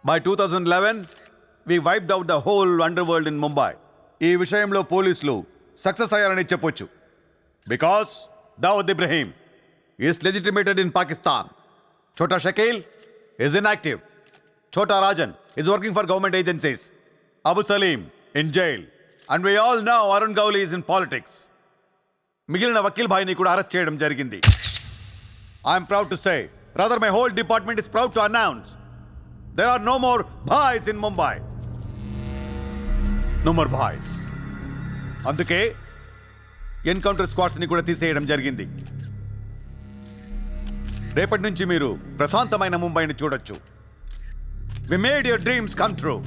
By 2011, we wiped out the whole underworld in Mumbai. ఈ విషయంలో పోలీసులు సక్సెస్ అయ్యారని చెప్పొచ్చు. Because Dawood Ibrahim is legitimated in Pakistan. Chota Shakil is inactive. Chota Rajan is working for government agencies. Abu Salim in jail. And we all know Arun Gowli is in politics. మిగిలిన వకీల్ భాయ్ని కూడా arrest చేయడం జరిగింది. I'm proud to say, rather my whole department is proud to announce, there are no more bhais in Mumbai. No more bhais. అందుకే encounter స్క్వాడ్స్ని కూడా తీసేయడం జరిగింది. రేపటి నుంచి మీరు ప్రశాంతమైన ముంబైని చూడొచ్చు. We made your dreams come true.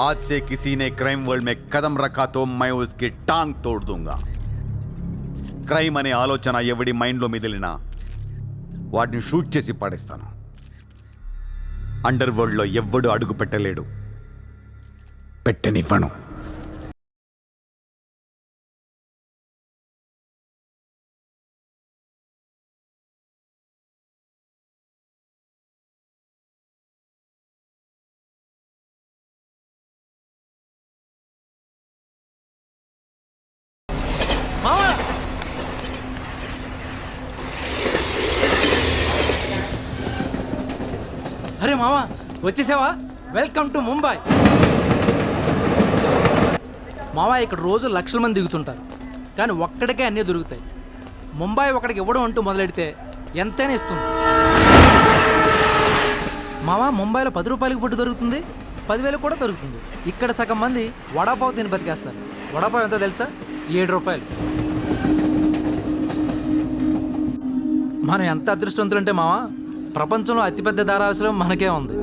आज से किसी ने क्राइम वर्ल्ड में कदम रखा तो मैं उसकी टांग तोड़ दूंगा. క్రైమ్ అనే ఆలోచన ఎవడి మైండ్లో మిదిలినా వాటిని షూట్ చేసి పడేస్తాను. అండర్ వరల్డ్లో ఎవ్వడు అడుగు పెట్టలేడు, పెట్టనివ్వను. అరే మావా, వచ్చేసావా? Welcome to Mumbai. మావా, ఇక్కడ రోజు లక్షల మంది దిగుతుంటారు, కానీ ఒక్కడికే అన్నీ దొరుకుతాయి. ముంబై ఒకడికి ఇవ్వడం అంటూ మొదలెడితే ఎంతైనా ఇస్తుంది. మావా, ముంబైలో 10 రూపాయలకి ఫుడ్ దొరుకుతుంది, 10,000 కూడా దొరుకుతుంది. ఇక్కడ సగం మంది వడాపావు తిని బతికేస్తారు. వడాపావు ఎంతో తెలుసా? 7 రూపాయలు. మనం ఎంత అదృష్టవంతులంటే మావా, ప్రపంచంలో అతిపెద్ద ధారావాసం మనకే ఉంది.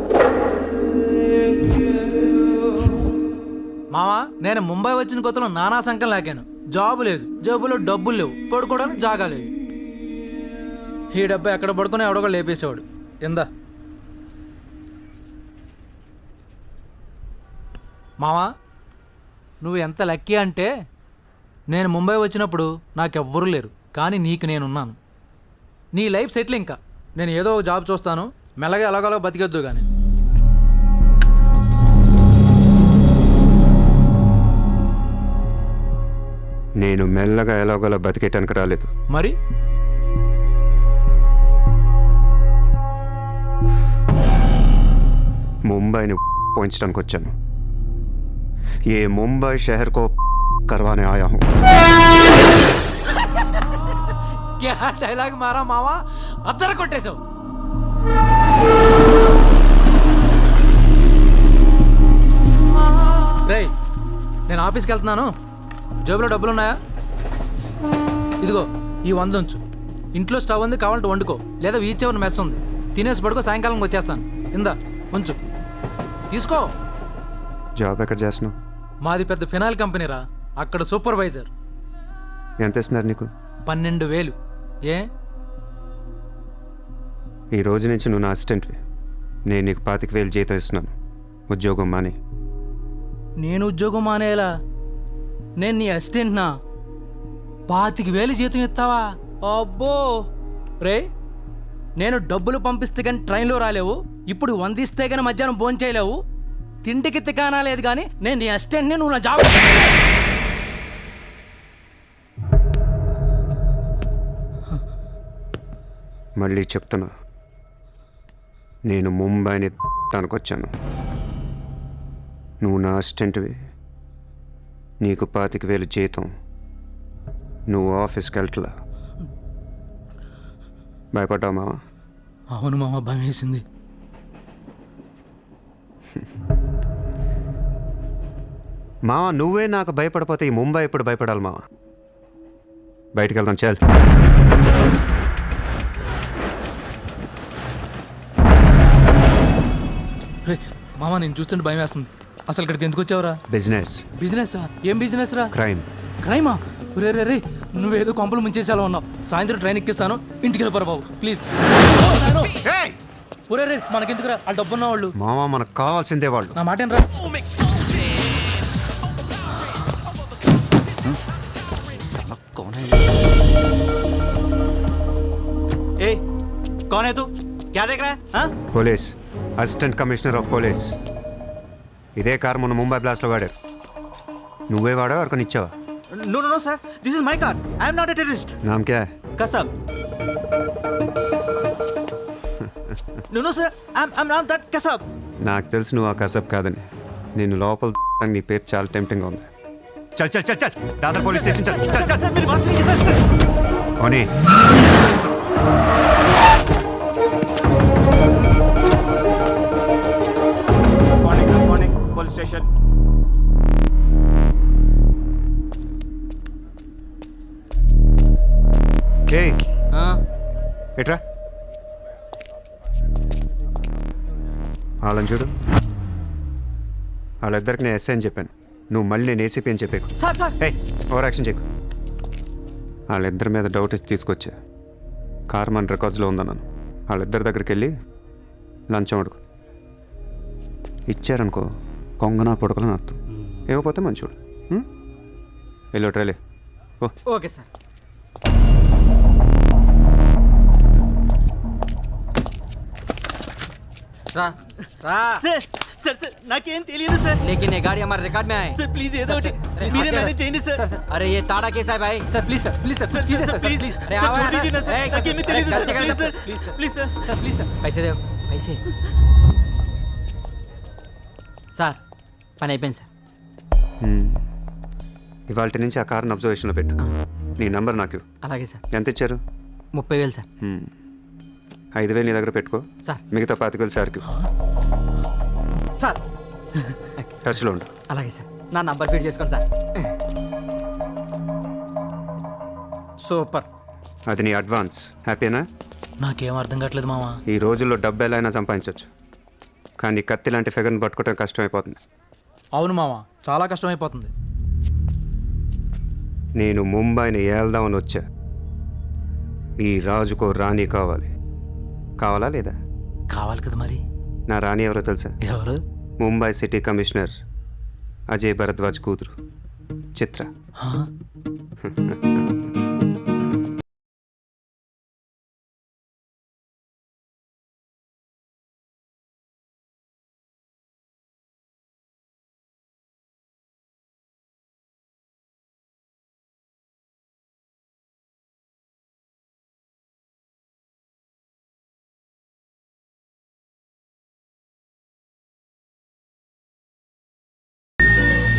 మావా, నేను ముంబై వచ్చిన కొత్తలో నానా సంఖ్యలు లాగాను. జాబు లేదు, జేబులో డబ్బులు లేవు, పడుకోవడానికి జాగా లేదు. ఈ డబ్బా ఎక్కడ పడుకుని ఎవడో లేపేసేవాడు. ఎందా మావా, నువ్వు ఎంత లక్కీ అంటే, నేను ముంబై వచ్చినప్పుడు నాకెవ్వరూ లేరు, కానీ నీకు నేనున్నాను. నీ లైఫ్ సెటిల్. ఇంకా నేను ఏదో ఒక జాబ్ చూస్తాను, మెల్లగా ఎలాగోలా బతికొద్దు. కానీ నేను మెల్లగా ఎలాగోలా బతికేటానికి రాలేదు. మరి ముంబైని పోయించడానికి వచ్చాను. ఏ ముంబై షహర్ కో करवाने आया हूं. क्या డైలాగ్ మారా మావా, అద్దర కొట్టేశావు. రేయ్, నేను ఆఫీస్కి వెళ్తున్నాను, జేబులో డబ్బులు ఉన్నాయా? ఇదిగో ఈ 100 ఉంచు. ఇంట్లో స్టవ్ ఉంది, కావాలంటే వండుకో, లేదా ఈ చివరి మెస్ ఉంది, తినేసి పడుకో, సాయంకాలం వచ్చేస్తాను. ఇందా ఉంచు, తీసుకో. జాబ్ ఎక్కడ చేస్తున్నావు? మాది పెద్ద ఫినాయిల్ కంపెనీరా, అక్కడ సూపర్వైజర్. ఎంత ఇస్తున్నారు నీకు? 12,000. ఏ ఈ రోజు నుంచి నువ్వు నా అసిస్టెంట్వి. నేను నీకు 25,000 జీతం ఇస్తున్నాను. ఉద్యోగం మాని. నేను ఉద్యోగం మానేలా? నేను నీ అసిస్టెంట్నా? 25,000 జీతం ఇస్తావా? అబ్బో రే, నేను డబ్బులు పంపిస్తే కానీ ట్రైన్లో రాలేవు, ఇప్పుడు 100 ఇస్తే కానీ మధ్యాహ్నం భోజనం చేయలేవు, తిండికి తికానా లేదు. కానీ నేను నీ అసిస్టెంట్ని, నువ్వు నా జాబ్. మళ్ళీ చెప్తున్నా, నేను ముంబైని వచ్చాను. నువ్వు నా అసిస్టెంట్వి, నీకు 25,000 జీతం, నువ్వు ఆఫీస్కి వెళ్ళట్లా. భయపడ్డావు మావా? అవును మామ, భయం వేసింది. మావా, నువ్వే నాకు భయపడిపోతే ఈ ముంబై ఎప్పుడు భయపడాలి మావా? బయటికి వెళ్దాం, చాలు. రే మామ, నేను చూస్తుంటే భయం వేస్తుంది. అసలు ఇక్కడికి ఎందుకు వచ్చావురా? బిజినెస్. బిజినెసా? ఏం బిజినెస్ రా? క్రైమ్. క్రైమా? రే రే రే, నువ్వేదో కొంపలు ముంచేసేలా ఉన్నావు. సాయంత్రం ట్రైన్ ఎక్కిస్తాను, ఇంటికి వెళ్ళిపోరా బాబు, ప్లీజ్. ఒరే రే, మనకెందుకురా ఆ డబ్బున్న వాళ్ళు? మావా, మనకు కావాల్సిందే వాళ్ళు. నా మాట ఏంట్రా? ए, कौन है तू? क्या देख रहा है? हाँ? Police, assistant commissioner of police. ఇదే కార్ మొన్న ముంబై బ్లాస్ట్లో వాడారు. నువ్వే వాడా ఎవరికొని ఇచ్చావా? No, sir. This is my car. I am not a terrorist. నామ్ క్యా? Kasab. No, sir. I'm not that Kasab. నాకు తెలుసు నువ్వు ఆ కసబ్ కాదని. నేను లోపల నీ పేరు చాలా టెంప్టింగ్ ఉంది. చల్ చల్ చల్ చల్ దాసర్ పోలీస్ స్టేషన్ చల్ చల్ చల్. Sir, मेरी बात सुनिए, sir. ఓనీ Good morning. Police station. ఏయ్ ఆ, ఎట్రా వాళ్ళని చూడు. వాళ్ళిద్దరికి నేను ఎస్ఐ అని చెప్పాను. నువ్వు మళ్ళీ నేను ఏసీపీ అని చెప్పాకు. సార్ ఏయ్ ఓవర్ యాక్షన్ చేయకు. వాళ్ళిద్దరి మీద డౌట్ ఇచ్చి తీసుకొచ్చా. కార్ మన రికార్డ్స్లో ఉందన్నాను. వాళ్ళిద్దరి దగ్గరికి వెళ్ళి లంచం అడుగు. ఇచ్చారనుకో కొంగనా పొడకలని అర్థం. ఇవ్వకపోతే మంచోడు. వెళ్ళి ట్రైలే ఓ. Okay sir. రా రా. Sir, नाकेम తెలియదు sir. लेकिन ये गाड़ी हमारे रिकॉर्ड में है. Sir, please ఏదో ఒకటి अरे, మీరే सर, మేనేజ్ చేయండి sir. अरे ये ताड़ा कैसा है भाई? Sir please sir please sir Sir, कीजिए sir, please. अरे Sir, आओ छोड़ यार, दीजिए ना, sir. ए, नाकेम में अरे, తెలియదు sir. गलती कर Please, रहे sir. हो, please, Please, sir. Sir please sir पैसे दो पैसे. సార్ పని అయిపోయింది సార్. ఇవాళ నుంచి ఆ కార్ని అబ్జర్వేషన్లో పెట్టు. నీ నంబర్ నాకు ఇవ్వు. అలాగే సార్. ఎంత ఇచ్చారు? 30,000 సార్. 5,000 నీ దగ్గర పెట్టుకో. సార్. మిగతా 25,000 సార్కి సార్ టచ్లో ఉండు. అలాగే సార్. నా నంబర్ ఫీడ్ చేసుకోండి సార్. సూపర్. అది నీ అడ్వాన్స్. హ్యాపీనా? నాకేం అర్థం కావట్లేదు మామా. ఈ రోజుల్లో డబ్బు ఎలా అయినా సంపాదించవచ్చు, కానీ కత్తి లాంటి ఫిగర్ని పట్టుకోవడం కష్టమైపోతుంది. అవును మామా, చాలా కష్టమైపోతుంది. నేను ముంబైని ఏల్దామని వచ్చా. ఈ రాజుకో రాణి కావాలి. కావాలా లేదా? కావాలి కదా మరి. నా రాణి ఎవరో తెలుసా? ఎవరు? ముంబై సిటీ కమిషనర్ అజయ్ భరద్వాజ్ కూతురు చిత్ర.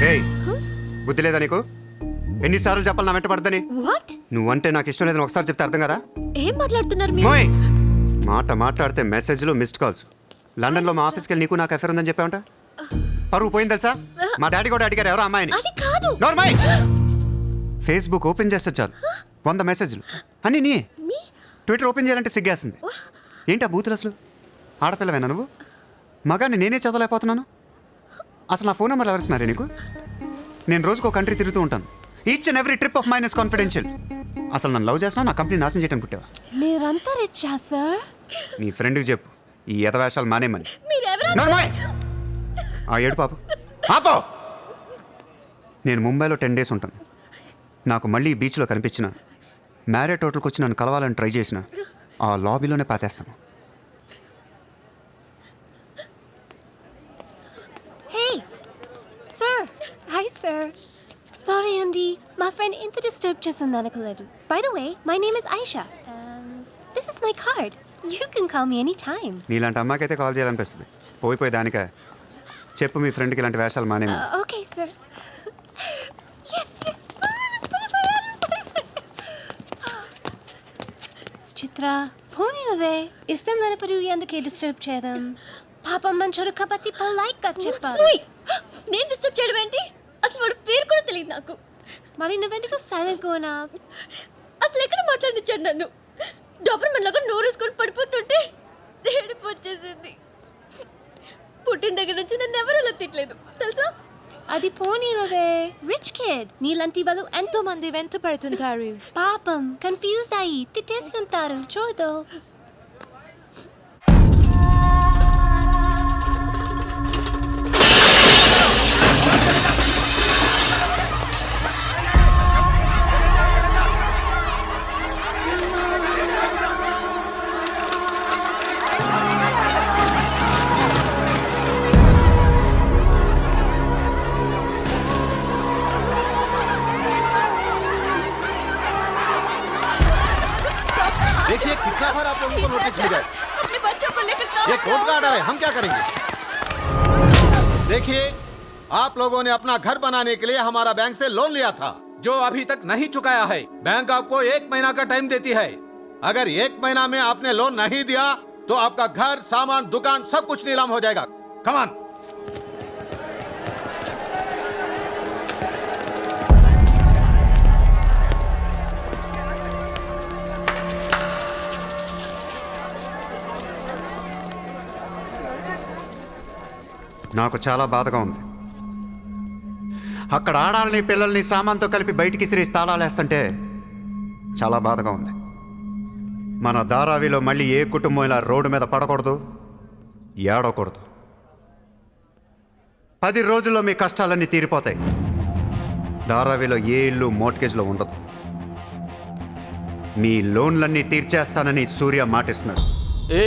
ఏయ్ బుద్ధి లేదా నీకు? ఎన్నిసార్లు చెప్పాలి నా వెంట పడదని? వాట్? నువ్వంటే నాకు ఇష్టం లేదని ఒకసారి చెప్తే అర్థం కదా? ఏం మాట్లాడుతున్నారు మీరు? మోయ్ మాట్లాడితే మెసేజ్లు మిస్డ్ కాల్స్. లండన్లో మా ఆఫీస్కి వెళ్ళి నీకు నాకు అఫేర్ ఉందని చెప్పావంట. పరువు పోయింది తెలుసా? మా డాడీ కూడా అడిగారు ఎవరో అమ్మాయిని. అది కాదు. నోర్మై ఫేస్బుక్ ఓపెన్ చేస్తే చాలు 100 మెసేజ్లు అన్నీ నీ. ట్విట్టర్ ఓపెన్ చేయాలంటే సిగ్గేస్తుంది. ఏంటి ఆ బూతులు అసలు? ఆడపిల్లవేనా నువ్వు? మగాన్ని నేనే చదవలేకపోతున్నాను. అసలు నా ఫోన్ నెంబర్ ఎవరిస్తున్నారే నీకు? నేను రోజుకు ఒక కంట్రీ తిరుగుతూ ఉంటాను. Each and every trip of mine is confidential. అసలు నన్ను లవ్ చేసినా నా కంపెనీ నాశనం చేయడానికి పుట్టావా? మీరంతా రిచ్చా సార్? నీ ఫ్రెండ్కి చెప్పు ఈ యథవేషాలు మానేమని. మీరెవరు? నోర్మై ఆ ఏడు పాప ఆపో. నేను ముంబైలో 10 days ఉంటాను. నాకు మళ్ళీ బీచ్లో కనిపించిన మ్యారేట్ హోటల్కి వచ్చి నన్ను కలవాలని ట్రై చేసిన ఆ లాబీలోనే పాతేస్తాను. Hey sir. Hi sir. Sorry అండి, మా ఫ్రెండ్ ఇంత డిస్టర్బ్ చేస్తుంది అనుకోలేదు. By the way my name is Aisha. This is my card. You can call me any time. నీలాంటి అమ్మాయికైతే కాల్ చేయాలనిపిస్తుంది. పోయిపోయి దానికా? చెప్పు మీ ఫ్రెండ్కి ఇలాంటి వేషాలు మానేమి. Okay sir. చిత్ర పోనీలవే. ఇష్టం లేనప్పుడు ఎందుకే డిస్టర్బ్ చేయడం? పాపం మంచోడు కాబట్టి పొలైట్గా చెప్పాలి. నేను డిస్టర్బ్ చేయడం ఏంటి? అసలు వాడు పేరు కూడా తెలియదు నాకు. మరి నువ్వెందుకు సైలెంట్ కోనా? అసలు ఎక్కడ మాట్లాడించాడు నన్ను? డాబర్మన్ లాగా నోరేసుకొని పడిపోతుంటే ఏడుపు వచ్చేసింది. పుట్టిన దగ్గర నుంచి నన్ను ఎవరు అలా తిట్టలేదు తెలుసా? అది పోనీలవే. రిచ్ కిడ్ నీలాంటి వాళ్ళు ఎంతో మంది వెంట పడుతుంటారు. పాపం కన్ఫ్యూజ్ అయ్యి తిట్టేసి ఉంటారు. చూడు. हमको नोटिस मिल गए। अपने बच्चों को लेकर कहाँ ये कोर्ट का ऑर्डर है, हम क्या करेंगे? देखिए, आप लोगों ने अपना घर बनाने के लिए हमारा बैंक से लोन लिया था, जो अभी तक नहीं चुकाया है। बैंक आपको 1 महीना का टाइम देती है। अगर 1 महीना में आपने लोन नहीं दिया तो आपका घर, सामान, दुकान सब कुछ नीलाम हो जाएगा। Come on. నాకు చాలా బాధగా ఉంది. అక్కడ ఆడాలని పిల్లల్ని సామాన్తో కలిపి బయటికి సిరేసి తాళాలేస్తుంటే చాలా బాధగా ఉంది. మన ధారావిలో మళ్ళీ ఏ కుటుంబం ఇలా రోడ్డు మీద పడకూడదు, ఏడకూడదు. 10 రోజుల్లో మీ కష్టాలన్నీ తీరిపోతాయి. ధారావిలో ఏ ఇల్లు మోర్ట్గేజ్లో ఉండదు. మీ లోన్లన్నీ తీర్చేస్తానని సూర్య మాటిస్తున్నాడు. ए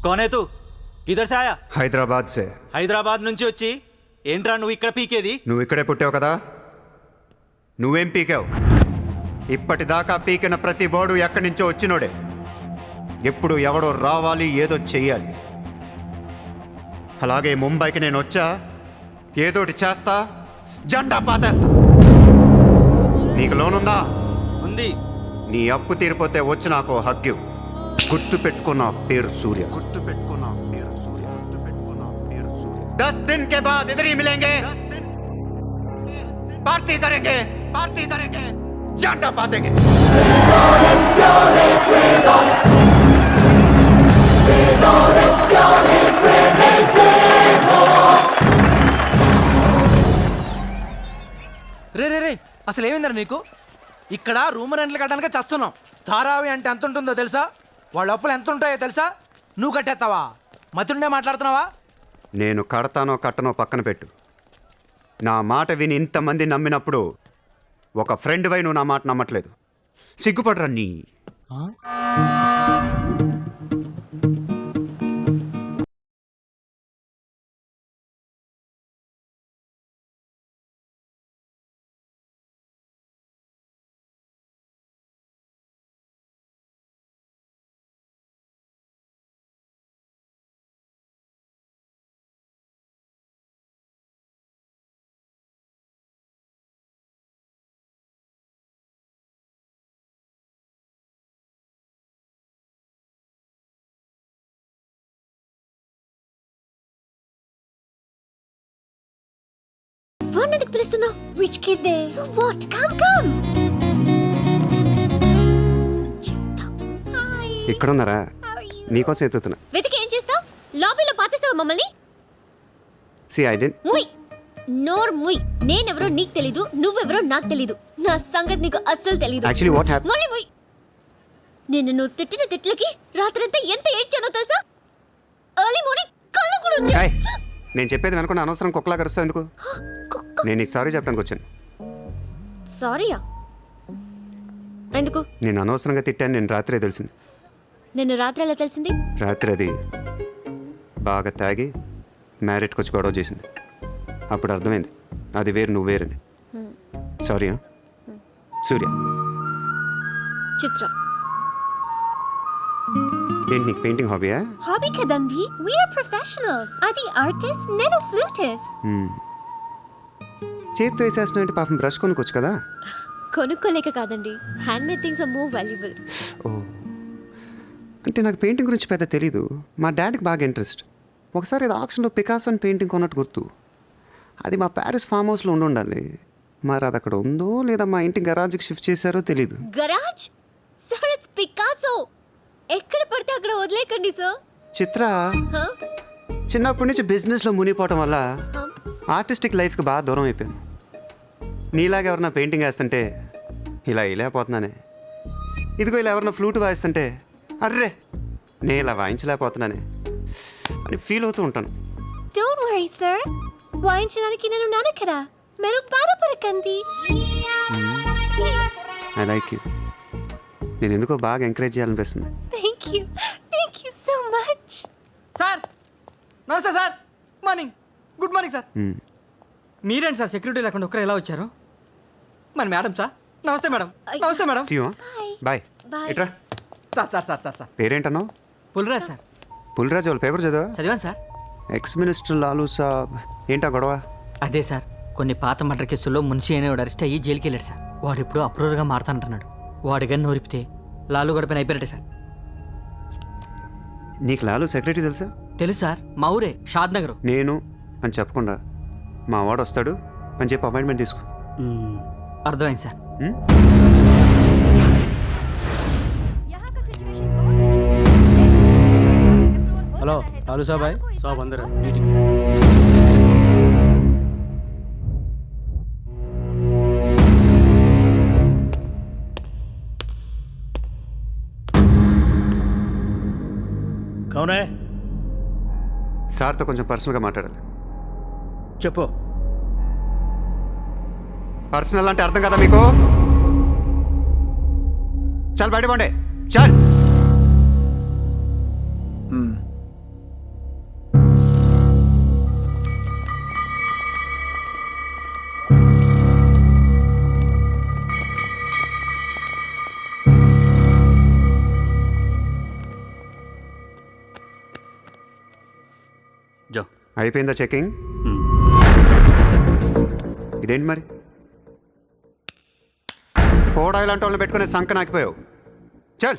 कौन है तू? किधर से आया? హైదరాబాద్ సే. హైదరాబాద్ నుంచి వచ్చి ఏంట్రా నువ్వు ఇక్కడ పీకేది? నువ్వు ఇక్కడే పుట్టావు కదా, నువ్వేం పీకావు? ఇప్పటిదాకా పీకిన ప్రతి వాడు ఎక్కడి నుంచో వచ్చినోడే. ఎప్పుడు ఎవడో రావాలి, ఏదో చెయ్యాలి. అలాగే ముంబైకి నేను వచ్చా, ఏదోటి చేస్తా, జెండా పాతేస్తా. నీకు లోనుందా? ఉంది. నీ అప్పు తీరిపోతే వచ్చి నాకు హగ్గు. గుర్తు పెట్టుకున్న పేరు సూర్య. గుర్తు పెట్టుకున్న పేరు సూర్య. గుర్తు పెట్టుకున్న పేరు సూర్య. 10 दिन के बाद इधर ही मिलेंगे, पार्टी करेंगे, पार्टी करेंगे, झंडा पातेंगे. రే రే రే అసలు ఏమైందిరా నీకు? ఇక్కడ రూమ్ రెంట్లు కట్టడానికి చస్తున్నాం. ధారావి అంటే ఎంత ఉంటుందో తెలుసా? వాళ్ళ అప్పులు ఎంత ఉంటాయో తెలుసా? నువ్వు కట్టేస్తావా? మతుండే మాట్లాడుతున్నావా? నేను కడతానో కట్టనో పక్కన పెట్టు. నా మాట విని ఇంతమంది నమ్మినప్పుడు ఒక ఫ్రెండ్ వై నువ్వు నా మాట నమ్మట్లేదు. సిగ్గుపడరా నీ. వాడినెందుకు పిలుస్తున్నావు? Which kid there? So what? Come. Hi. ఇక్కడున్నారా? How are you? నీకోసం ఎత్తుతున్నా. వెతికి ఏం చేస్తావు? లాబీలో పాతేస్తావా మమ్మల్ని? సి ఐ డెంట్. ముయ్, నోర్ ముయ్. నేనెవరో నీకు తెలీదు, నువ్వెవరో నాకు తెలీదు. నా సంగతి నీకు అస్సలు తెలీదు. యాక్చువల్లీ వాట్ హ్యాప్ మళ్ళీ ముయ్. నిన్ను నువ్వు తిట్టిన తిట్లకి రాత్రంతా ఎంత ఏడ్చానో తెలుసా? ఎర్లీ మార్నింగ్ కళ్ళు కూడా వచ్చాయి. నేను చెప్పేది వెనకుండా అనవసరం కుక్కలా కరుస్తావు ఎందుకు? కుక్క. నేను ఈ సారీ చెప్పడానికి వచ్చాను. సారీయా? ఎందుకు? నేను అనవసరంగా తిట్టాను. నేను రాత్రే తెలిసింది. నిన్ను రాత్రి ఎలా తెలిసింది? రాత్రి అది బాగా తాగి మ్యారేట్కి వచ్చి గొడవ చేసింది. అప్పుడు అర్థమైంది అది వేరు, నువ్వు వేరని. సారీ. సూర్య. చిత్ర. ఏంటి నీకు painting హాబీయా? Hobby kadandi. We are professionals. Adi artist, nenu flutist. చేతితో వేసేస్తున్నావు అంటే పాపం బ్రష్ కొనుక్కోవచ్చు కదా. కొనుక్కోలేక కాదండి, hand made things are more valuable. ఓ, అంటే నాకు పెయింటింగ్ గురించి పెద్ద తెలీదు. మా డాడీకి బాగా ఇంట్రెస్ట్. ఒకసారి ఏదో ఆక్షన్లో పికాసో అని పెయింటింగ్ కొన్నట్టు గుర్తు. అది మా ప్యారిస్ ఫామ్ హౌస్లో ఉండాలి. మరి అది అక్కడ ఉందో లేదా మా ఇంటి గరాజ్కి షిఫ్ట్ చేశారో తెలీదు. గరాజ్? Sir, it's Picasso. ఎక్కడ పడితే అక్కడ వదిలేకండి సార్. చిత్ర చిన్నప్పటి నుంచి బిజినెస్లో మునిగిపోవటం వల్ల ఆర్టిస్టిక్ లైఫ్కి బాగా దూరం అయిపోయాను. నీలాగా ఎవరన్నా పెయింటింగ్ వేస్తుంటే ఇలా వేయలేకపోతున్నానే. ఇదిగో ఇలా ఎవరన్నా ఫ్లూట్ వాయిస్తుంటే అర్రే నేను ఇలా వాయించలేకపోతున్నానే అని ఫీల్ అవుతూ ఉంటాను. Don't worry, sir. వాయించడానికి నేను ఉన్నాను కదా. మీరు బాధపడకండి. I like you. నేను ఎందుకో బాగా ఎంకరేజ్ చేయాలనిపిస్తుంది. Thank you. Thank you so much. Sir నమస్తే sir. Morning. Good morning sir. మీరేంటి సార్ సెక్యూరిటీ లేకుండా ఒక్కరు ఎలా వచ్చారు? మరి మేడం సార్. నమస్తే మేడం. నమస్తే madam. See you. Bye. Bye. ఎట్రా సార్ పేరేంటన్నావు? పుల్రా సార్. పుల్రాజు వాళ్ళ పేపర్ చదివా? చదివాను సార్. ఎక్స్ మినిస్టర్ లాలూ సాబ్ ఏంటా గొడవ? అదే సార్, కొన్ని పాత మర్డర్ కేసుల్లో మున్షి అనేవాడు అరెస్ట్ అయ్యి జైలుకి వెళ్ళాడు సార్. వాడు ఇప్పుడు అప్రూవర్గా మారుతానంటున్నాడు. వాడి గన్ను నోరిపితే లాలు గడపని అయిపోయాడు సార్. నీకు లాలూ సెక్రటరీ తెలుసా? తెలుసు సార్, మా ఊరే షాద్ నగర్. నేను అని చెప్పకుండా మా వాడు వస్తాడు అని చెప్పి అపాయింట్మెంట్ తీసుకో. అర్థమైంది సార్. ఉం? హలో లాలు సాబాయ్. साहब अंदर है कौन है సార్తో కొంచెం పర్సనల్గా మాట్లాడాలి. చెప్పు పర్సనల్ అంటే అర్థం కదా మీకు? చాలు బయట పోండి, చాలు. जाओ అయిపోయిందా చెకింగ్? ఇదేంటి మరి కోడా ఇలాంటి వాళ్ళని పెట్టుకునే సంక నాకిపోయావు. చల్.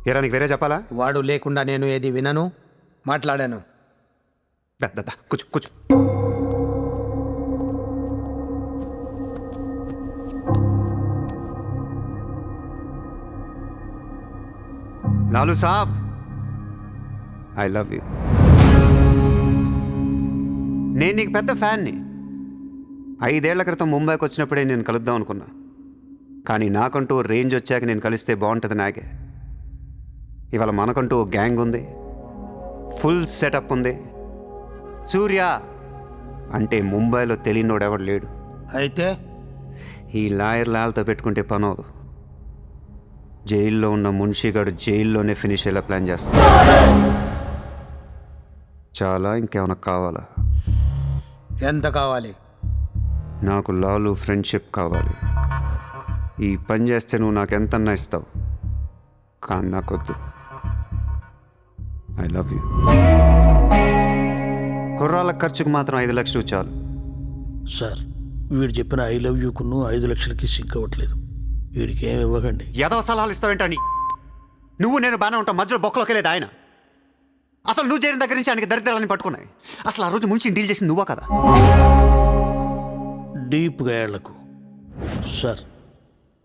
ఏరా నీకు వేరే చెప్పాలా? వాడు లేకుండా నేను ఏది వినను, మాట్లాడాను. దా, దా, దా, కూర్చో కూర్చో. లాలూ సాబ్, ఐ లవ్ యూ. నేను నీకు పెద్ద ఫ్యాన్ని. 5 ఏళ్ల క్రితం ముంబైకి వచ్చినప్పుడే నేను కలుద్దాం అనుకున్నా. కానీ నాకంటూ రేంజ్ వచ్చాక నేను కలిస్తే బాగుంటుంది నాకే. ఇవాళ మనకంటూ ఓ గ్యాంగ్ ఉంది, ఫుల్ సెటప్ ఉంది. సూర్య అంటే ముంబైలో తెలియనోడు ఎవడు లేడు. అయితే ఈ లాయర్ లాల్తో పెట్టుకుంటే పని అవదు. జైల్లో ఉన్న మున్షిగాడు జైల్లోనే ఫినిష్ అయ్యేలా ప్లాన్ చేస్తాడు. చాలా ఇంకేమైనా కావాలా? ఎంత కావాలి? నాకు లాలు ఫ్రెండ్షిప్ కావాలి. ఈ పని చేస్తే నువ్వు నాకు ఎంతన్నా ఇస్తావు, కానీ నాకొద్దు. I love you. కుర్రాళ్ళ ఖర్చుకు మాత్రం 5 లక్షలు చాలు. సార్ వీడు చెప్పిన ఐ లవ్ యూకును 5 లక్షలకి సిగ్గవట్లేదు. వీడికి ఏమి ఇవ్వకండి. ఏదో సలహాలు ఇస్తావేంటని? నువ్వు నేను బాగానే ఉంటాం, మధ్యలో బొక్కలోకి వెళ్ళేది ఆయన. అసలు నువ్వు చేరిన దగ్గర నుంచి ఆయనకి దరిద్రాలని పట్టుకున్నాయి. అసలు ఆ రోజు ముంచి డీల్ చేసింది నువ్వా కదా? డీప్గా ఏళ్లకు సార్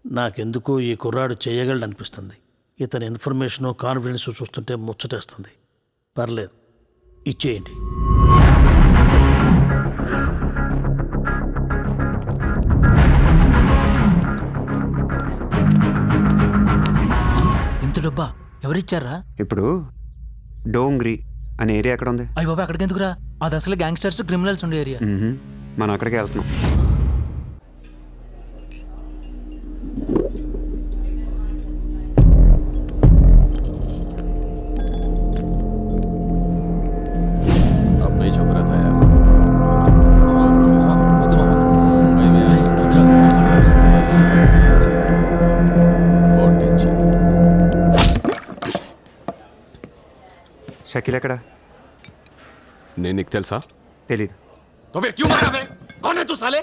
నాకెందుకో ఈ కుర్రాడు చేయగలడనిపిస్తుంది. ఇతని ఇన్ఫర్మేషను కాన్ఫిడెన్స్ చూస్తుంటే ముచ్చటేస్తుంది. పర్లేదు, ఇచ్చేయండి. ఇంత డబ్బా ఎవరిచ్చారా? ఇప్పుడు డోంగ్రీ అనే ఏరియా ఎక్కడ ఉంది? అయ్యి బాబా, అక్కడికి ఎందుకురా? అది అసలు గ్యాంగ్స్టర్స్ క్రిమినల్స్ ఉండే ఏరియా. మనం అక్కడికే వెళ్తున్నాం. अब नहीं छुप रहा था यार. मुंबई में आए. बहुत टेंशन. షకీల్ ఎక్కడ? నేను నీకు తెలుసా? తెలీదు. तो फिर क्यों मारा बे? कौन है तू साले?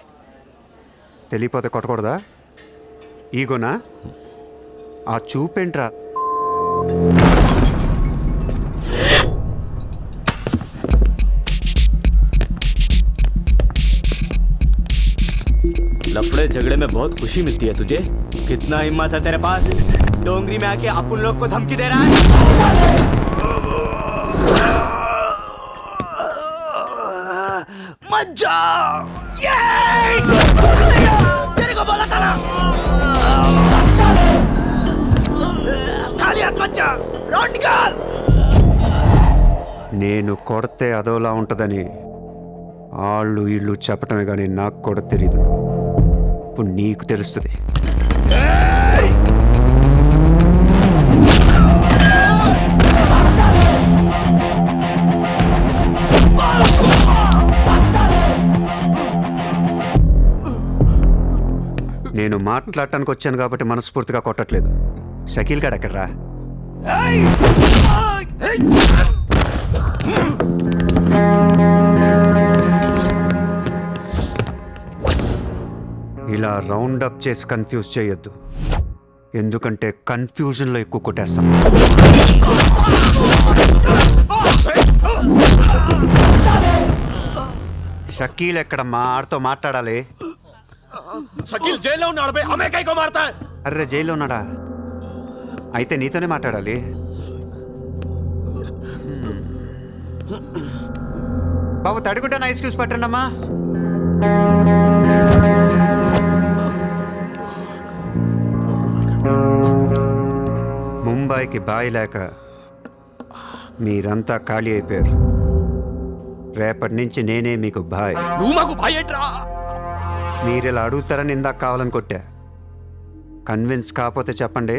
తెలియపోతే కొట్టకూడదా? ఈగోనా? ఆ చూపేంట్రా? लफड़े झगड़े में बहुत खुशी मिलती है तुझे. कितना हिम्मत है तेरे पास? डोंगरी में आके अपन लोग को धमकी दे रहा है. मत जा. तेरे को बोला था ना, खाली हाथ मत जा. रॉड निकाल. నేను కొడితే అదోలా ఉంటుందని వాళ్ళు వీళ్ళు చెప్పటమే కానీ నాకు కూడా తెలీదు. ఇప్పుడు నీకు తెలుస్తుంది. నేను మాట్లాడటానికి వచ్చాను కాబట్టి మనస్ఫూర్తిగా కొట్టట్లేదు. షకీల్ గాడు ఎక్కడ్రా? ఇలా రౌండ్ అప్ చేసి కన్ఫ్యూజ్ చేయొద్దు, ఎందుకంటే కన్ఫ్యూజన్లో ఎక్కువ కొట్టేస్తాను. షకీల్ ఎక్కడమ్మా? ఆడితో మాట్లాడాలి. షకీల్ జైల్లో ఉన్నాడు బే, హమే కైకో మారతా హై? అర్రే జైల్లో ఉన్నాడా? అయితే నీతోనే మాట్లాడాలి. బాబు తడిగుడ్డ ఐస్ క్యూబ్స్ పట్టండి అమ్మా. ముంబైకి బాయి లేక మీరంతా ఖాళీ అయిపోయారు. రేపటి నుంచి నేనే మీకు బాయ్. నువ్వు మాకు బాయ్ ఏంట్రా? మీరు ఇలా అడుగుతారని ఇందాక కావాలని కొట్టా. కన్విన్స్ కాకపోతే చెప్పండి,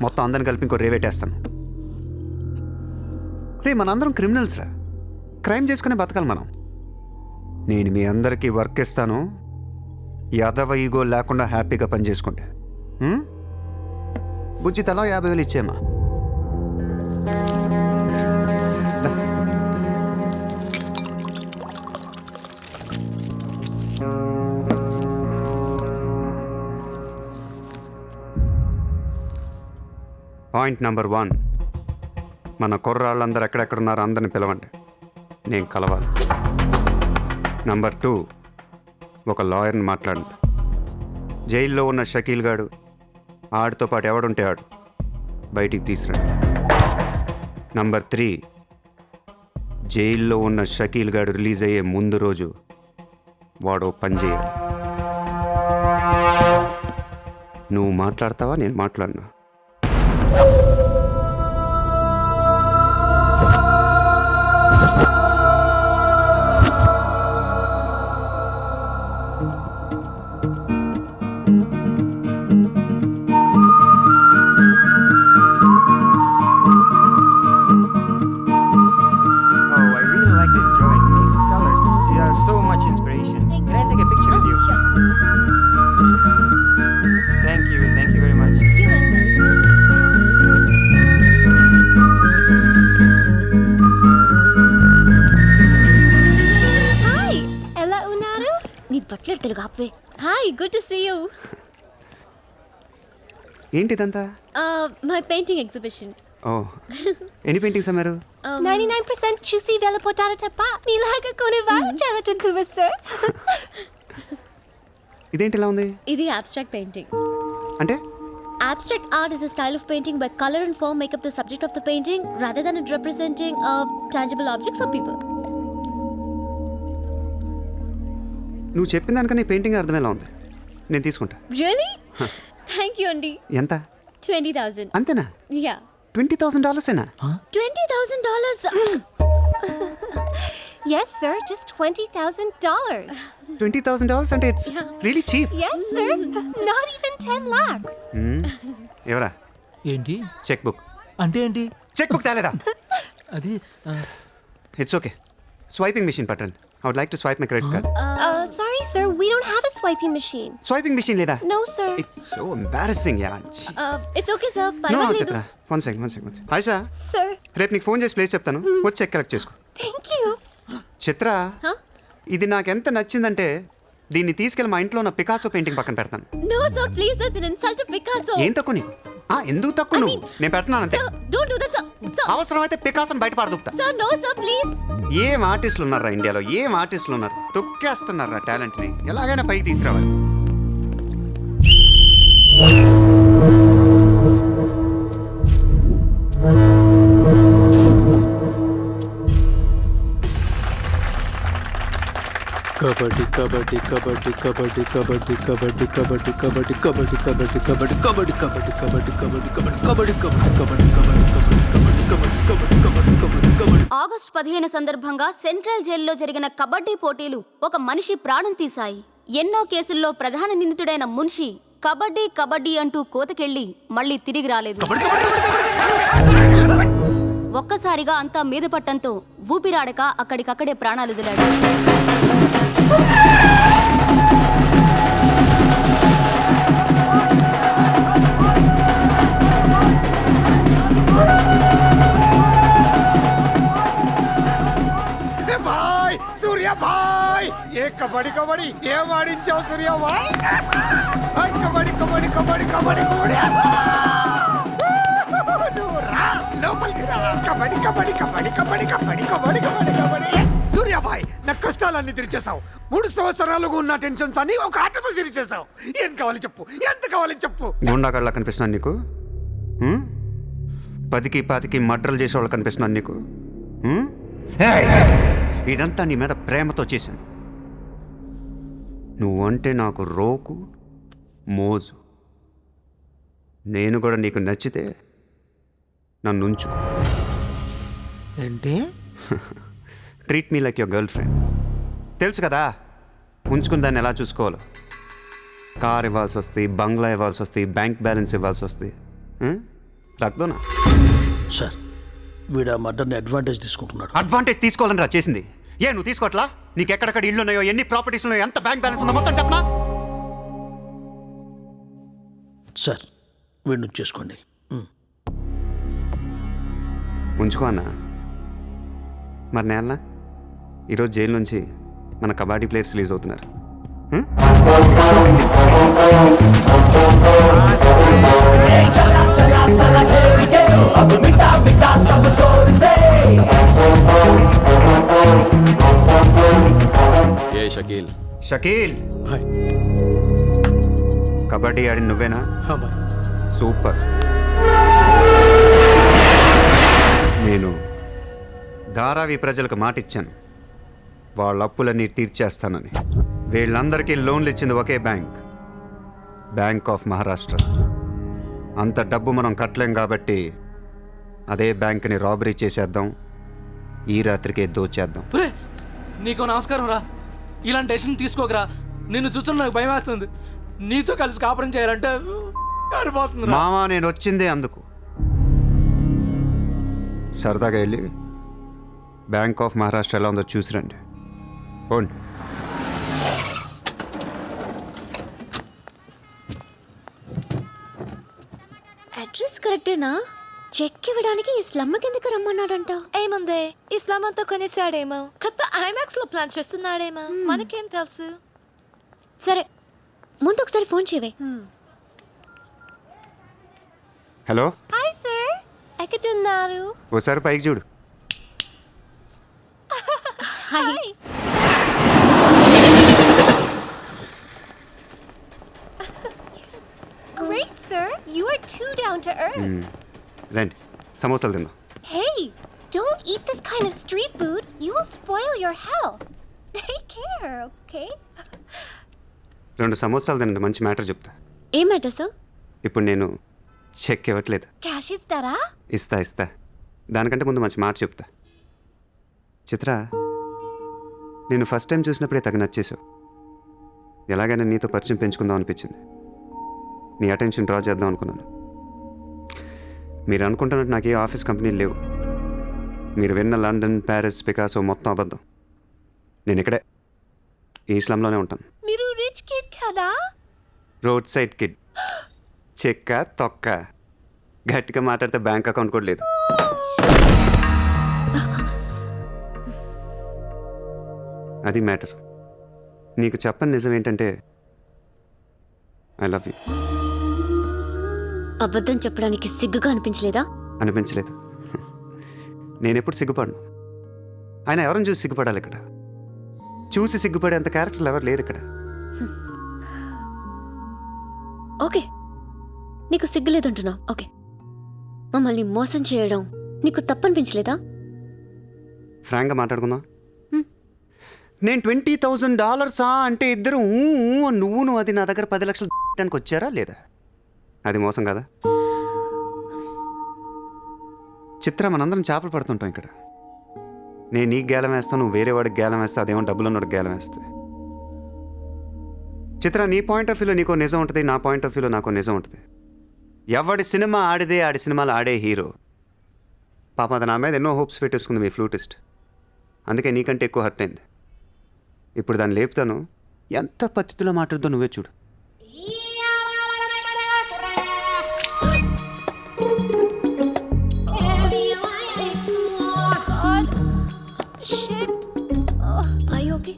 మొత్తం అందరిని కలిపి ఇంకో రేవేటేస్తాను. రే మనందరం క్రిమినల్స్ రా, క్రైమ్ చేసుకునే బతకాలి మనం. నేను మీ అందరికీ వర్క్ ఇస్తాను, యాదవ ఈగో లేకుండా హ్యాపీగా పని చేసుకుంటే. బుజ్జి తలా 50,000 ఇచ్చేమ్మా. పాయింట్ నెంబర్ 1, మన కుర్రాళ్ళందరూ ఎక్కడెక్కడున్నారో అందరిని పిలవండి, నేను కలవాలి. నెంబర్ 2, ఒక లాయర్ని మాట్లాడండి. జైల్లో ఉన్న షకీల్ గాడు, ఆడితో పాటు ఎవడుంటే ఆడు బయటికి తీసుకురండి. నంబర్ 3, జైల్లో ఉన్న షకీల్ గాడు రిలీజ్ అయ్యే ముందు రోజు వాడు పని చేయాలి. నువ్వు మాట్లాడతావా, నేను మాట్లాడినా? తెలుగు ఆపే. Hi, good to see you. ఏంటిదంతా? My painting exhibition. ఓ, ఎన్ని పెయింటింగ్స్ అమ్మారు? 99% చూసి వెళ్ళిపోతారు తప్ప మీలాగా కొనేవారు చాలా తక్కువ సార్. ఇదేంటి ఇలా ఉంది? ఇది abstract painting. అంటే Abstract art is a style of painting where color and form make up the subject of the painting rather than it representing tangible objects or people. నువ్వు చెప్పిన దానికన్నా ఈ పెయింటింగ్ అర్థమేలా ఉంది, నేను తీసుకుంటా. Really? Thank you అండి. ఎంత? 20,000. అంతేనా? Yeah. $20,000 $20,000. Yes sir, just $20,000. $20,000 అంటే it's really cheap. Yes sir, not even 10 lakhs. ఎవరా? ఏంటి చెక్ బుక్? అంటే ఏంటి? చెక్ బుక్ తేలేదా? అది ఇట్స్ ఓకే, స్వైపింగ్ మెషిన్ పట్టండి. I would like to swipe my credit card. Sorry sir, we don't have a swiping machine. Swiping machine లేదా? No sir. It's so embarrassing, yeah. It's okay sir, No, పర్వాలేదు. చిత్ర, one second. Ayesha, Sir, రేపు నీకు phone చేసి place చెప్తాను, వచ్చి check collect చేసుకో. thank you. Chitra, Huh? ఇది నాకు ఎంత నచ్చిందంటే దీన్ని తీసుకెళ్ళి మా ఇంట్లో ఉన్న పికాసో పెయింటింగ్ పక్కన పెడతాను. No sir, please, that's an insult to Picasso. ఏం తక్కువ నీకు? ఎందుకు తక్కువ నువ్వు? నేను పెడుతున్నాను అంతే. Sir, don't do that sir. Sir, అవసరమైతే పికాసోని బయట పడదుకుతా. sir, no sir, please. ఏం ఆర్టిస్టులు ఉన్నారా ఇండియాలో, ఏం ఆర్టిస్టులు ఉన్నారు, తొక్కేస్తున్నారా టాలెంట్ని, ఎలాగైనా పైకి తీసుకురావాలి. కబడ్డీ కబడ్డీ కబడ్డీ కబడ్డీ కబడ్డీ కబడ్డీ కబడ్డీ కబడ్డీ కబడ్డీ కబడ్డీ కబడ్డీ కబడ్డీ కబడ్డీ కబడ్డీ కబడ్డీ కబడ్డీ కబడ్డీ కబడ్డీ కబడ్డీ. ఆగస్టు 15 సందర్భంగా సెంట్రల్ జైల్లో జరిగిన కబడ్డీ పోటీలు ఒక మనిషి ప్రాణం తీశాయి. ఎన్నో కేసుల్లో ప్రధాన నిందితుడైన మున్షి కబడ్డీ కబడ్డీ అంటూ కోతకెళ్లి మళ్ళీ తిరిగి రాలేదు. ఒక్కసారిగా అంతా మీద పట్టంతో ఊపిరాడక అక్కడికక్కడే ప్రాణాలు వదిలాడు. కబడ్డీ కబడ్డీ ఏం ఆడించావు సూర్యబాయ్ కబడ్డీ కబడ్డీ కబడ్డీ కబడ్డీ కబడ్డీ నువ్వు రా లోపలికి రా కబడ్డీ కబడ్డీ కబడ్డీ కబడ్డీ కబడ్డీ కబడ్డీ కబడ్డీ కబడ్డీ సూర్యబాయ్ నా కష్టాలన్నీ తీర్చేశావు 3 సంవత్సరాలుగా ఉన్న టెన్షన్స్ అన్ని ఒక ఆటతో తీర్చేశావు ఏం కావాలి చెప్పు ఎంత కావాలి చెప్పు గుండాగడ్లా కనిపిస్తున్నాను నీకు 10కి 20కి మర్డర్లు చేసేవాళ్ళు కనిపిస్తున్నాను నీకు ఇదంతా నీ మీద ప్రేమతో చేశాను నువ్వంటే నాకు రోకు మోజు నేను కూడా నీకు నచ్చితే నన్ను ఉంచుకో ఏంటి treat me like your girl friend తెలుసు కదా ఉంచుకుని దాన్ని ఎలా చూసుకోవాలో కార్ ఇవ్వాల్సి వస్తుంది బంగ్లా ఇవ్వాల్సి వస్తుంది బ్యాంక్ బ్యాలెన్స్ ఇవ్వాల్సి వస్తుంది రక్దోనా సార్ వీడు ఆ మర్డర్ని అడ్వాంటేజ్ తీసుకుంటున్నాడు. అడ్వాంటేజ్ తీసుకోవాలని రా చేసింది నువ్వు తీసుకోవట్లా నీకు ఎక్కడెక్కడ ఇళ్ళు ఉన్నాయో ఎన్ని ప్రాపర్టీస్ ఉన్నాయో ఎంత బ్యాంక్ బ్యాలెన్స్ ఉందో మొత్తం చెప్పనా సార్ వీడిని చేసుకోండి. ఉంచుకో అన్న మరి నేలనా ఈరోజు జైలు నుంచి మన కబడ్డీ ప్లేయర్స్ రిలీజ్ అవుతున్నారు షకీల్ షకీల్ కబడ్డీ ఆడి నువ్వేనా సూపర్ నేను ధారావి ప్రజలకు మాటిచ్చాను వాళ్ళ అప్పులన్నీ తీర్చేస్తానని వీళ్ళందరికీ లోన్లు ఇచ్చింది ఒకే బ్యాంక్ ఆఫ్ మహారాష్ట్ర అంత డబ్బు మనం కట్టలేం కాబట్టి అదే బ్యాంక్ని రాబరీ చేసేద్దాం ఈ రాత్రికే దోచేద్దాం. నీకు నమస్కారం రా ఇలాంటి డెసిషన్ తీసుకోకరా నిన్ను చూస్తున్న నాకు భయం వేస్తుంది నీతో కలిసి కాపురం చేయాలంటే సరిపోతుంది మావా నేను వచ్చిందే అందుకు సరదాగా వెళ్ళి బ్యాంక్ ఆఫ్ మహారాష్ట్ర ఎలా ఉందో చూసిరండి పోండి. అడ్రస్ కరెక్టేనా చెక్ ఇవ్వడానికి ఈ స్లమ్ కిందకి రమ్మన్నాడంట ఏముందే ఇస్లాం అంతా కొనేసాడేమో కొత్త ఐమాక్స్ లో ప్లాన్ చేస్తున్నాడేమో మనకేం తెలుసు. సరే ముందు ఒకసారి ఫోన్ చేయవే. హలో హాయ్ సార్ ఎక్కడున్నారు? ఓసారి పైకి చూడు. Hi Great sir, you are too down to earth. రండి సమోసాలు తిందాం. Hey, don't eat this kind of street food. You will spoil your health. Take care, okay? 2 సమోసాలు తినండి మంచి మ్యాటర్ చెప్తా. ఏం మ్యాటర్ సార్? ఇప్పుడు నేను చెక్ ఇవ్వట్లేదు. క్యాష్ ఇస్తారా? ఇస్తా దానికంటే ముందు మంచి మాట చెప్తా. చిత్ర నేను ఫస్ట్ టైం చూసినప్పుడే తగ్గ నచ్చేసావు. ఎలాగైనా నీతో పరిచయం పెంచుకుందాం అనిపించింది. నీ అటెన్షన్ డ్రా చేద్దాం అనుకున్నాను. మీరు అనుకుంటున్నట్టు నాకు ఏ ఆఫీస్ కంపెనీలు లేవు. మీరు విన్న లండన్ ప్యారిస్ పికాసో మొత్తం అబద్ధం. నేను ఇక్కడే ఈ ఇస్లాంలోనే ఉంటాను. మీరు రిచ్ కిడ్ కదా? Road side kid. చెక్క తొక్క గట్టిగా మాట్లాడితే బ్యాంక్ అకౌంట్ కూడా లేదు. అది మ్యాటర్. నీకు చెప్పని నిజం ఏంటంటే ఐ లవ్ యూ. అబద్ధం చెప్పడానికి సిగ్గుగా అనిపించలేదా? అనిపించలేదు. నేనెప్పుడు సిగ్గుపడను. ఆయన ఎవరిని చూసి సిగ్గుపడాలి? ఇక్కడ చూసి సిగ్గుపడేంత క్యారెక్టర్లు ఎవరు లేరు ఇక్కడ. ఓకే నీకు సిగ్గులేదంటున్నావు. ఓకే మమ్మల్ని మోసం చేయడం నీకు తప్పనిపించలేదా? ఫ్రాంక్గా మాట్లాడుకుందాం. నేను $20,000 అంటే ఇద్దరు నువ్వు అది నా దగ్గర 10 లక్షలు పెట్టడానికి వచ్చారా లేదా? అది మోసం కదా? చిత్ర మనందరం చేపలు పడుతుంటాం ఇక్కడ. నేను నీకు గేలం వేస్తాను, నువ్వు వేరే వాడికి గేలం వేస్తా, అదేమో డబ్బులు ఉన్నవాడికి గేలం వేస్తే. చిత్ర నీ పాయింట్ ఆఫ్ వ్యూలో నీకో నిజం ఉంటుంది, నా పాయింట్ ఆఫ్ వ్యూలో నాకో నిజం ఉంటుంది. ఎవడి సినిమా ఆడిదే ఆడి సినిమాలు ఆడే హీరో. పాప అది నా మీద ఎన్నో హోప్స్ పెట్టేసుకుంది మీ ఫ్లూటిస్ట్. అందుకే నీకంటే ఎక్కువ హర్ట్ అయింది. ఇప్పుడు దాన్ని లేపుతాను. ఎంత పద్ధతిలో మాట్లాడుతో నువ్వే చూడు. అయ్యో ఓకే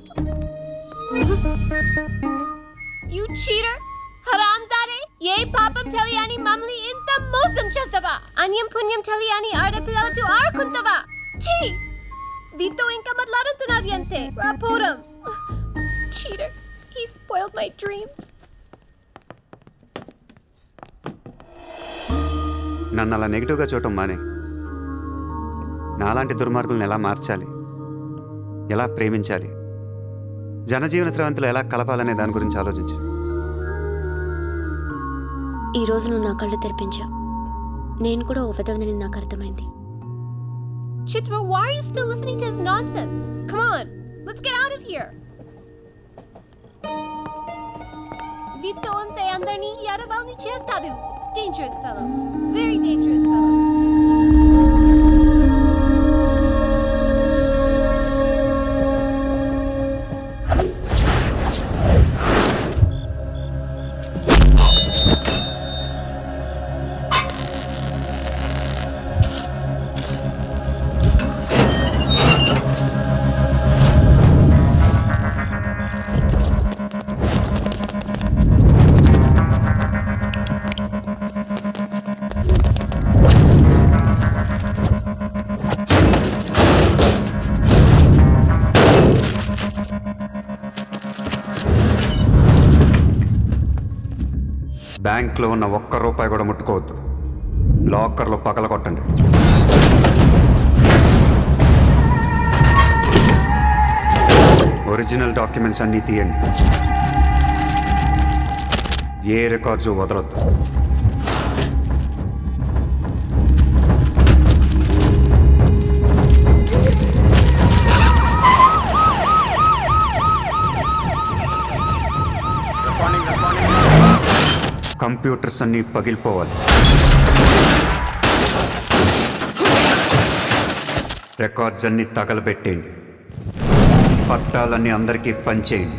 పుణ్యం తెలియని ఆడపిల్లలతో ఆడుకుంటావా? ఛీ! వీతో ఇంకా మాట్లాడుతున్నది అంతే. రాపోరం. Cheater. He spoiled my dreams. నన్ను అలా నెగిటివ్గా చూడటం మానే. నాలాంటి దుర్మార్గులను ఎలా మార్చాలి, ఎలా ప్రేమించాలి, జనజీవన స్రవంతులు ఎలా కలపాలనే దాని గురించి ఆలోచించు. ఈ రోజు నువ్వు నా కళ్ళు తెరిపించావు. నేను కూడా ఓ విధవనని నాకు అర్థమైంది. Chitra, why are you still listening to his nonsense? Come on, let's get out of here. Vito ante andarni yaravalni chestadu. Dangerous fellow. Very dangerous fellow. బ్యాంక్లో ఉన్న ఒక్క రూపాయి కూడా ముట్టుకోవద్దు. లాకర్లో పగల కొట్టండి. ఒరిజినల్ డాక్యుమెంట్స్ అన్నీ తీయండి. ఏ రికార్డ్స్ వదలొద్దు. కంప్యూటర్స్ అన్నీ పగిలిపోవాలి. రికార్డ్స్ అన్నీ తగలబెట్టేయండి. పట్టాలన్నీ అందరికీ పంచేయండి.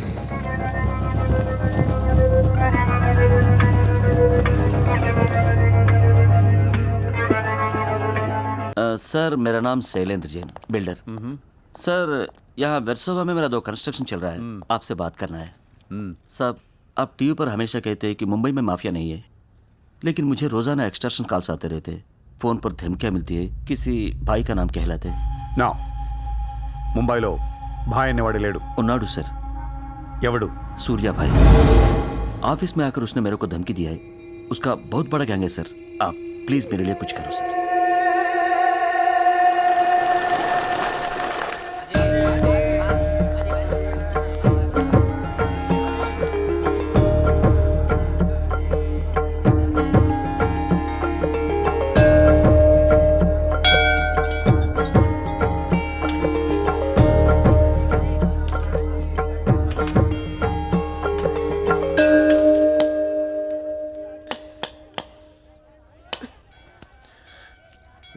सर मेरा नाम शैलेंद्र जैन बिल्डर। सर यहाँ वेरसोवा में मेरा 2 कंस्ट्रक्शन चल रहा है, आपसे बात करना है। साहब आप टीवी पर हमेशा कहते हैं कि मुंबई में माफिया नहीं है, लेकिन मुझे रोज़ाना एक्सटॉर्शन कॉल्स आते रहते, फ़ोन पर धमकियाँ मिलती है, किसी भाई का नाम कहलाते। నా ముంబైలో భాయ్ అనేవాడు లేడు. ఉన్నాడు सर। ఎవడు? सूर्या भाई। ऑफिस में आकर उसने मेरे को धमकी दिया है, उसका बहुत बड़ा गैंग है सर। आप प्लीज़ मेरे लिए कुछ करो सर।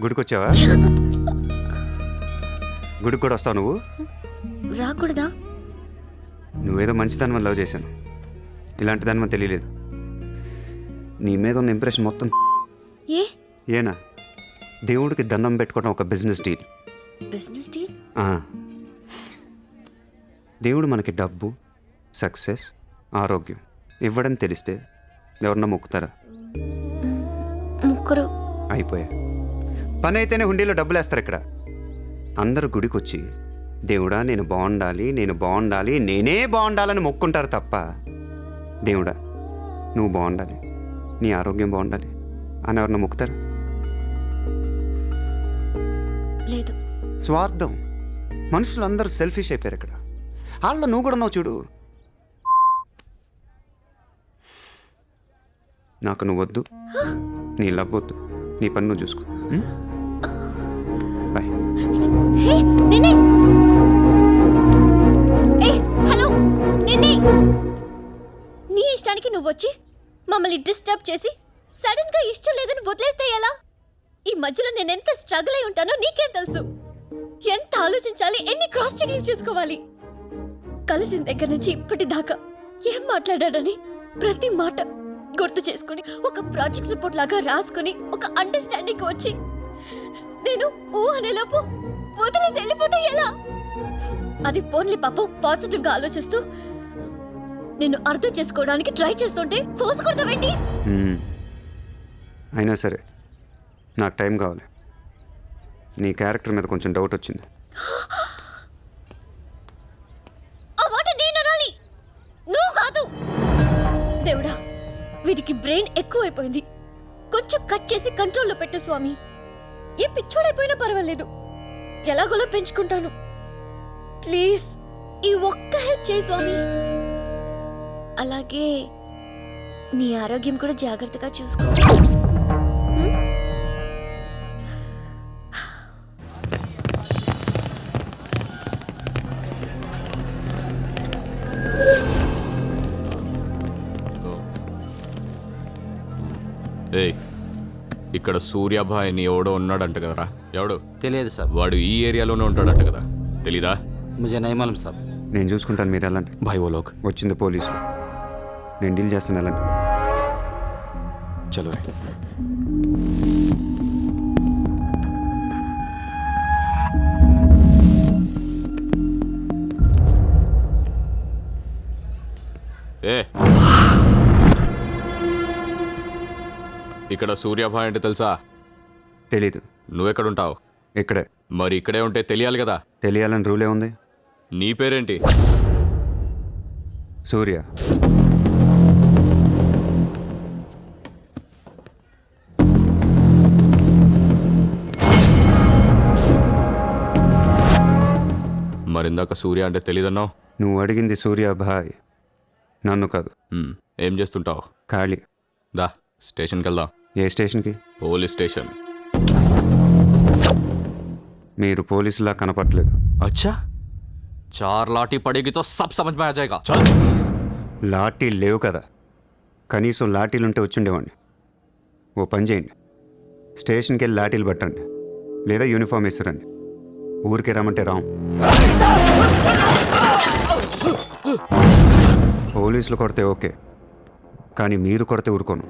గుడికొచ్చావా? గుడికి కూడా వస్తావు నువ్వు? రాకూడదా? నువ్వేదో మంచిదాన్ని లవ్ చేశాను, ఇలాంటి దాన్ని తెలియలేదు. నీ మీద ఉన్న ఇంప్రెషన్ మొత్తం ఏనా? దేవుడికి దండం పెట్టుకోవడం ఒక బిజినెస్ డీల్. Business deal? దేవుడు మనకి డబ్బు, సక్సెస్, ఆరోగ్యం ఇవ్వడం తెలిస్తే ఎవరన్నా మొక్కుతారా? ముగ్గురు అయిపోయా. పని అయితేనే హుండీలో డబ్బులు వేస్తారు. ఇక్కడ అందరూ గుడికి వచ్చి దేవుడా నేను బాగుండాలి, నేను బాగుండాలి, నేనే బాగుండాలని మొక్కుంటారు తప్ప దేవుడా నువ్వు బాగుండాలి, నీ ఆరోగ్యం బాగుండాలి అని ఎవరన్నా మొక్కుతారు? లేదు. స్వార్థం. మనుషులు అందరూ సెల్ఫిష్ అయిపోయారు ఇక్కడ. వాళ్ళలో నువ్వు కూడా ఉన్నావు చూడు. నాకు నువ్వు వద్దు, నీ లవ్ వద్దు, నీ పని నువ్వు చూసుకో. బాయ్. హలో నిన్నే, నీ ఇష్టానికి నువ్వు వచ్చి మమ్మల్ని డిస్టర్బ్ చేసి సడన్ గా ఇష్టం లేదని వదిలేస్తే ఎలా? ఈ మధ్యలో నేను ఎంత స్ట్రగుల్ అయి ఉంటానో నీకేం తెలుసు. ఎంత ఆలోచించాలి, ఎన్ని క్రాస్ చెకింగ్ చేసుకోవాలి. కలిసిన దగ్గర నుంచి ఇప్పటిదాకా ఏం మాట్లాడాడని ప్రతి మాట గుర్తు చేసుకుని ఒక ప్రాజెక్ట్ రిపోర్ట్ లాగా రాసుకుని ఒక అండర్స్టాండింగ్ వచ్చి నేను ఊ అనేలోపు వదిలేసి వెళ్ళిపోతే ఎలా? అది పోన్లీ పాపం పాజిటివ్ గా ఆలోచిస్తూ నేను అర్థం చేసుకోవడానికి ట్రై చేస్తుంటే ఫోర్స్ కొడతావేంటి? అయినా సరే నాకు టైం కావాలి. నీ క్యారెక్టర్ మీద కొంచెం డౌట్ వచ్చింది. ఆ మాట నేను అనాలి, నువ్వు కాదు. దేవుడా, వీడికి బ్రెయిన్ ఎక్కువైపోయింది. కొంచెం కట్ చేసి కంట్రోల్లో పెట్టు స్వామి. ఏ పిచ్చోడైపోయినా పర్వాలేదు, ఎలాగోలా పెంచుకుంటాను. ప్లీజ్ ఈ ఒక్క హెల్ప్ చేయి స్వామి. అలాగే నీ ఆరోగ్యం కూడా జాగ్రత్తగా చూసుకో. ఏయ్, ఇక్కడ సూర్యాభాయ్ అని ఎవడో ఉన్నాడంట కదరా? ఎవడు? తెలియదు సార్. వాడు ఈ ఏరియాలోనే ఉంటాడంట కదా, తెలీదా? ముజే నహీ మాలూమ్ సాబ్. నేను చూసుకుంటాను, మీరు వెళ్ళండి. భాయ్ ఓ లోగ్ వచ్చింది పోలీసులు, నేను డీల్ చేస్తాను, వెళ్ళండి. చలో రే. ఏ, ఇక్కడ సూర్యాభాయ్ అంటే తెలుసా? తెలీదు. నువ్వెక్కడుంటావు? ఇక్కడే. మరి ఇక్కడే ఉంటే తెలియాలి కదా. తెలియాలని రూలే ఉంది. నీ పేరేంటి? సూర్య. మరిందాక సూర్య అంటే తెలీదన్నావు. నువ్వు అడిగింది సూర్యాభాయ్, నన్ను కాదు. ఏం చేస్తుంటావు? ఖాళీ. దా స్టేషన్కి వెళ్దాం. ఏ స్టేషన్కి? Police station. మీరు పోలీసులా కనపట్లేదు. అచ్చా, చార్ లాఠీ పడేగితో సబ్ సమజ్ మే ఆ జాయేగా. లాఠీ లేవు కదా, కనీసం లాఠీలుంటే వచ్చిండేవాడిని. ఓ పని చేయండి, స్టేషన్కి వెళ్ళి లాఠీలు పట్టండి, లేదా యూనిఫామ్ వేసిరండి. ఊరికి రమ్మంటే రాం. పోలీసులు కొడితే ఓకే, కానీ మీరు కొడితే ఊరుకోను.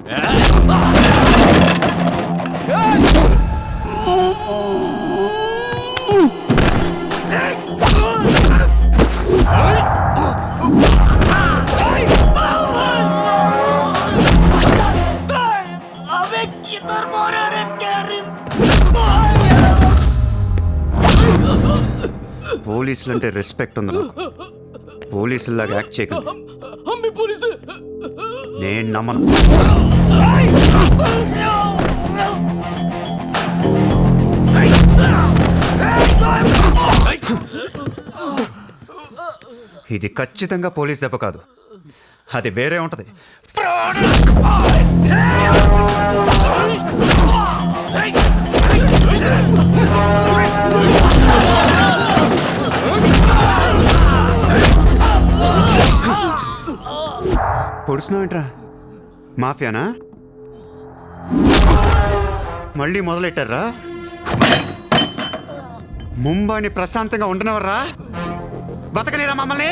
పోలీసులు అంటే రెస్పెక్ట్ ఉంది నాకు. పోలీసులాగా యాక్ట్ చేయకండి. నేను నమ్మను. ఇది ఖచ్చితంగా పోలీస్ దెబ్బ కాదు, అది వేరే ఉంటది. పొడుస్తున్నావు ఏంట్రా? మాఫియానా? మళ్ళీ మొదలెట్టారా? ముంబైని ప్రశాంతంగా ఉండనవర్రా? బతకనేరా మమ్మల్ని?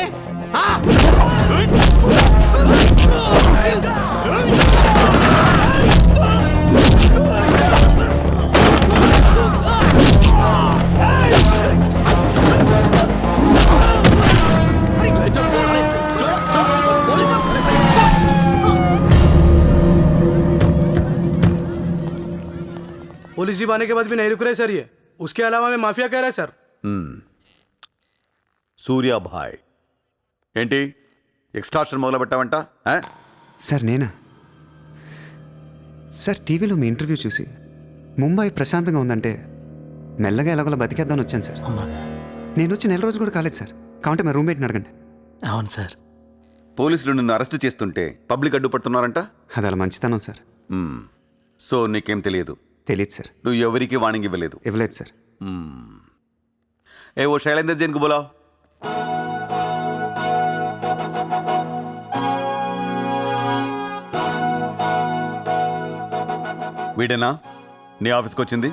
पुलिस जीप आने के बाद भी नहीं रुक रहे सर ये। उसके अलावा मैं माफिया कह रहा है सर। సూర్యాభాయ్ ఏంటి ఎక్స్ట్రాక్షన్ మొదలు పెట్టావంట? సార్ నేనా? సార్ టీవీలో మీ ఇంటర్వ్యూ చూసి ముంబై ప్రశాంతంగా ఉందంటే మెల్లగా ఎలాగోలా బతికేద్దామని వచ్చాను సార్. నేను వచ్చి 4 రోజులు కూడా కాలేదు సార్. కావంటే మా రూమ్మేట్ని అడగండి. అవును సార్. పోలీసులు నిన్ను అరెస్ట్ చేస్తుంటే పబ్లిక్ అడ్డుపడుతున్నారంట. అది అలా మంచితనం సార్. సో నీకేం తెలియదు? తెలియదు సార్. నువ్వు ఎవరికి వార్నింగ్ ఇవ్వలేదు? ఇవ్వలేదు సార్. ఏ ఓ శైలేందర్ జైన్ కు బోలావ్. వీడేనా నీ ఆఫీస్కి వచ్చింది?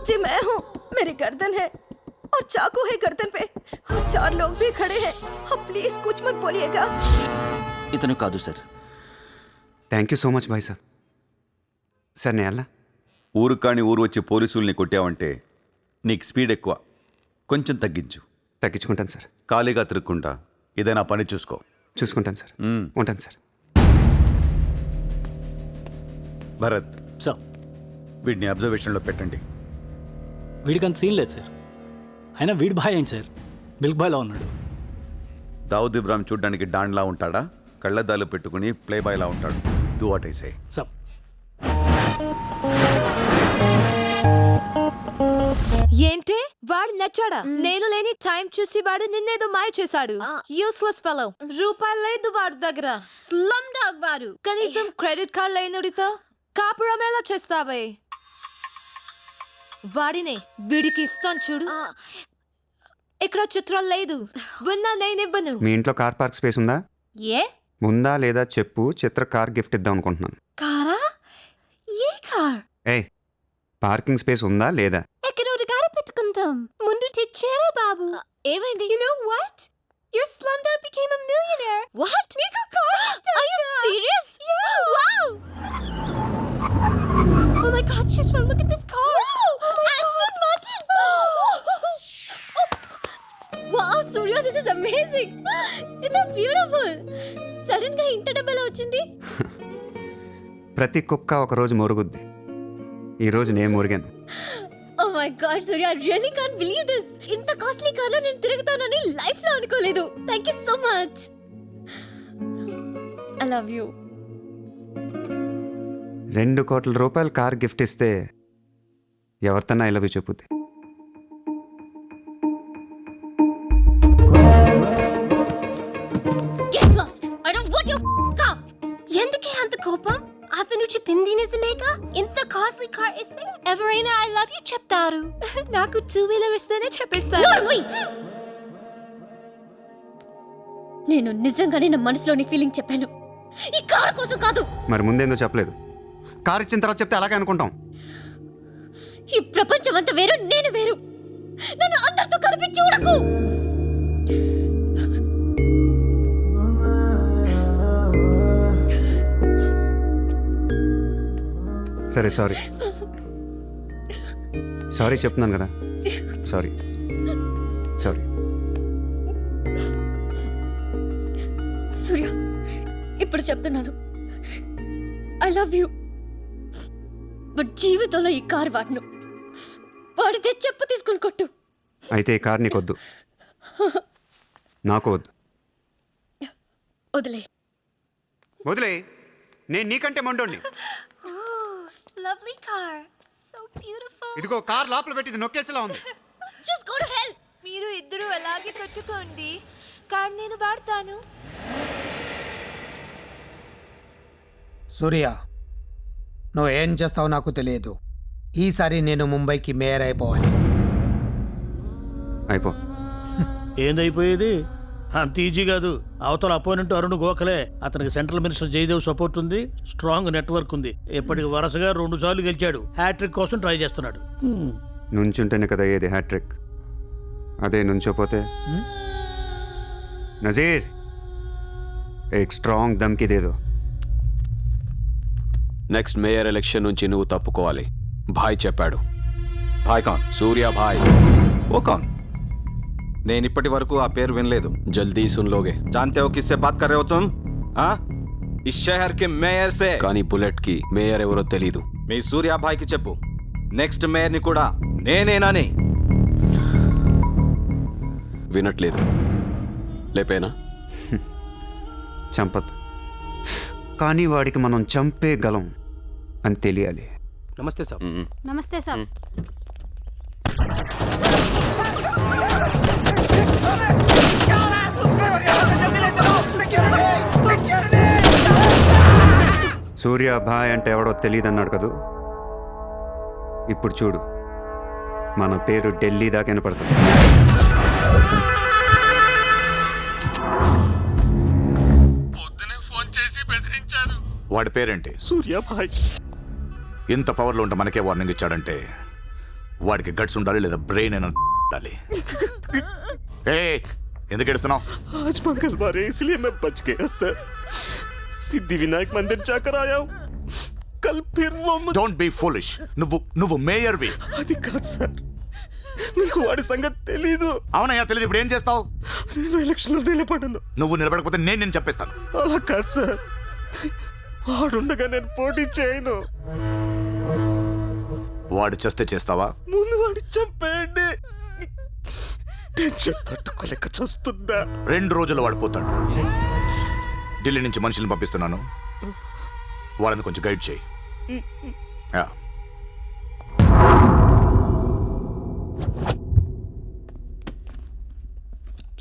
जी मैं हूँ, मेरी गर्दन है और चाकू है गर्दन पे और 4 लोग भी खड़े हैं। अब प्लीज कुछ मत बोलिएगा। ఇతను కాదు sir. Thank you so much bye sir. Sir నేను ఎలా? ఊరు కాని ఊరు వచ్చి పోలీసుల్ని కొట్టావంటే నీకు స్పీడ్ ఎక్కువ, కొంచెం తగ్గించు. తగ్గించుకుంటాను సార్. ఖాళీగా తిరుక్కుంటా ఏదైనా పని చూసుకో. చూసుకుంటాను సార్. ఉంటాను సార్. భరత్ సార్ వీడిని అబ్జర్వేషన్లో పెట్టండి. వీడికి అంత సీన్ లేదు సార్. అయినా వీడి బాయ్ ఏంటి సార్, మిల్క్ బాయ్లా ఉన్నాడు. దావుద్ ఇబ్రాహిం చూడ్డానికి డాన్లా ఉంటాడా, కళ్ళద్దాలు పెట్టుకుని ప్లే బాయ్లా ఉంటాడు? Do what I say. Sir ఏంటి వాడు నచ్చాడా? నేను లేని టైం చూసి వాడు నిన్నేదో మాయ చేశాడు. Useless fellow. రూపాయలు లేదు వాడి దగ్గర. స్లమ్ డాగ్ వాడు. కనీసం క్రెడిట్ కార్డ్ లేనుడితో కాపురం ఎలా చేస్తావే? వాడినే వీడికి ఇస్తాను చూడు. ఇక్కడ చిత్రం లేదు. విన్నా నేనివ్వను. మీ ఇంట్లో కార్ పార్క్ స్పేస్ ఉందా? ఏ ఉందా లేదా చెప్పు, చిత్ర కార్ గిఫ్ట్ ఇద్దాం అనుకుంటున్నాను. కారా? ఏ కార్? ఏయ్, పార్కింగ్ స్పేస్ ఉందా లేదా? ఎక్కడోటి కారు పెట్టుకుందాం. ముందు తెచ్చారా బాబు? ఏమైంది? You know what? Your slumdog became a millionaire. What? నీకు car Are you serious? Yeah. Wow! Oh my God, Chitra, look at this car. Oh my Aston Martin! Wow, Surya, this is amazing. It's so beautiful. Sudden గా ఇంత డబ్బులు వచ్చింది. ప్రతి కుక్క ఒక రోజు మొరుగుద్ది. ఈరోజు నేను మురిగాను. Oh my God, Surya, I really can't believe this. ఇంత కాస్ట్లీ కార్లో నేను తిరుగుతానని లైఫ్ లో అనుకోలేదు. Thank you so much. I love you. 2 కోట్ల రూపాయలు కార్ గిఫ్ట్ ఇస్తే ఎవరితోనా ఐ లవ్ యూ చెప్పుద్ది. Get lost. I don't want your car. ఎందుకే అంత కోపం? అతను చెప్పింది నిజమేగా? ఇంత కాస్ట్లీ కార్ ఇస్తే ఎవరైనా ఐ లవ్ యూ చెప్తారు. నాకు 2-wheeler ఇస్తేనే చెప్పేస్తాను. నోర్మై. నేను నిజంగానే నా మనసులోని ఫీలింగ్ చెప్పాను. ఈ కార్ కోసం కాదు. మరి ముందేందో చెప్పలేదు? కార్ ఇచ్చిన తర్వాత చెప్తే అలాగే అనుకుంటాం. ఈ ప్రపంచం అంతా వేరు, నేను వేరు. నన్ను అందరితో కలిపి చూడకు. సరే సారీ సారీ చెప్తున్నాను కదా. Sorry sorry. సూర్య, ఇప్పుడు చెప్తున్నాను, ఐ లవ్ యూ. బట్ జీవితంలో ఈ కార్ వాడను. వాడితే చెప్పు తీసుకుని కొట్టు. అయితే ఈ కార్ నీకొద్దు, నాకు వద్దు. వదిలే. వదిలే, నేను నీకంటే మండోండి. Lovely car. So beautiful. ఇదిగో కార్ లోపల పెట్టింది నొక్కేసేలా ఉంది. Just go to hell. మీరు ఇద్దరు అలాగే పెట్టుకోండి. కార్ నేను వాడతాను. సూర్య, నువ్వు ఏం చేస్తావో నాకు తెలియదు. ఈసారి నేను ముంబైకి మేయర్ అయిపోవాలి. అయిపో. ఏందైపోయేది? అంత ఈజీ కాదు. అవతల అపోనెంట్ అరుణ్ గోఖలే. అతనికి సెంట్రల్ మినిస్టర్ జయదేవ్ సపోర్ట్ ఉంది, స్ట్రాంగ్ నెట్వర్క్ ఉంది. ఇప్పటికి వరుసగా 2 సార్లు గెలిచాడు. హ్యాట్రిక్ కోసం ట్రై చేస్తున్నాడు. నుంచుంటేనే కదా ఏది హ్యాట్రిక్. అదే నుంచోపోతే నజీర్ ఏక్ స్ట్రాంగ్ దమ్కి దేదో. నెక్స్ట్ మేయర్ ఎలక్షన్ నుంచి నువ్వు తప్పుకోవాలి. భాయ్ చెప్పాడు. భాయ్ కాన్? సూర్య భాయ్. ఓ కాన్? నేను ఇప్పటి వరకు ఆ పేరు వినలేదు. జల్దీ సున్ లోగే. जानते हो किससे बात कर रहे हो तुम? हाँ, इस शहर के మేయర్ से. కానీ బుల్లెట్ కి మేయర్ ఎవరో తెలీదు. మీ సూర్య భాయ్కి చెప్పు, నెక్స్ట్ మేయర్ ని కూడా నేనేనని. వినట్లేదు. లేపేనా? చంపద్దు, కానీ వాడికి మనం చంపేయగలం అని తెలియాలి. నమస్తే సార్. నమస్తే సార్. సూర్య భాయ్ అంటే ఎవడో తెలియదు అన్నాడు కదూ. ఇప్పుడు చూడు, మన పేరు ఢిల్లీ దాకా వినపడుతుంది. పొద్దునే ఫోన్ చేసి బెదిరించారు. వాడి పేరేంటి? సూర్య భాయ్. ఇంత పవర్లో ఉంటే మనకే వార్నింగ్ ఇచ్చాడంటే వాడికి గట్స్ ఉండాలి, లేదా బ్రెయిన్ అయినా ఉండాలి. ఎందుకు ఏడుస్తున్నావు? आज मंगलवार है इसलिए मैं बच गया सर. सिद्धि विनायक मंदिर जाकर आया हूँ. कल फिर वो డోంట్ బీ ఫూలిష్. నువ్వు మేయర్వి. అది కాదు సార్, మీకు వాడి సంగతి తెలీదు. అవునయ్యా తెలియదు. ఇప్పుడు ఏం చేస్తావు? నేను ఎలక్షన్లో నిలబడను. నువ్వు నిలబడకపోతే నేను చెప్పేస్తాను. అలా కాదు సార్, వాడుండగా నేను పోటీ చేయను. వాడు చేస్తే చేస్తావా? ముందు వాడి చంపేయండి. టెన్షన్ తట్టుకోలేక చూస్తుందా. 2 రోజులు వాడు పోతాడు. ఢిల్లీ నుంచి మనుషులను పంపిస్తున్నాను, వాళ్ళని కొంచెం గైడ్ చేయి. యా.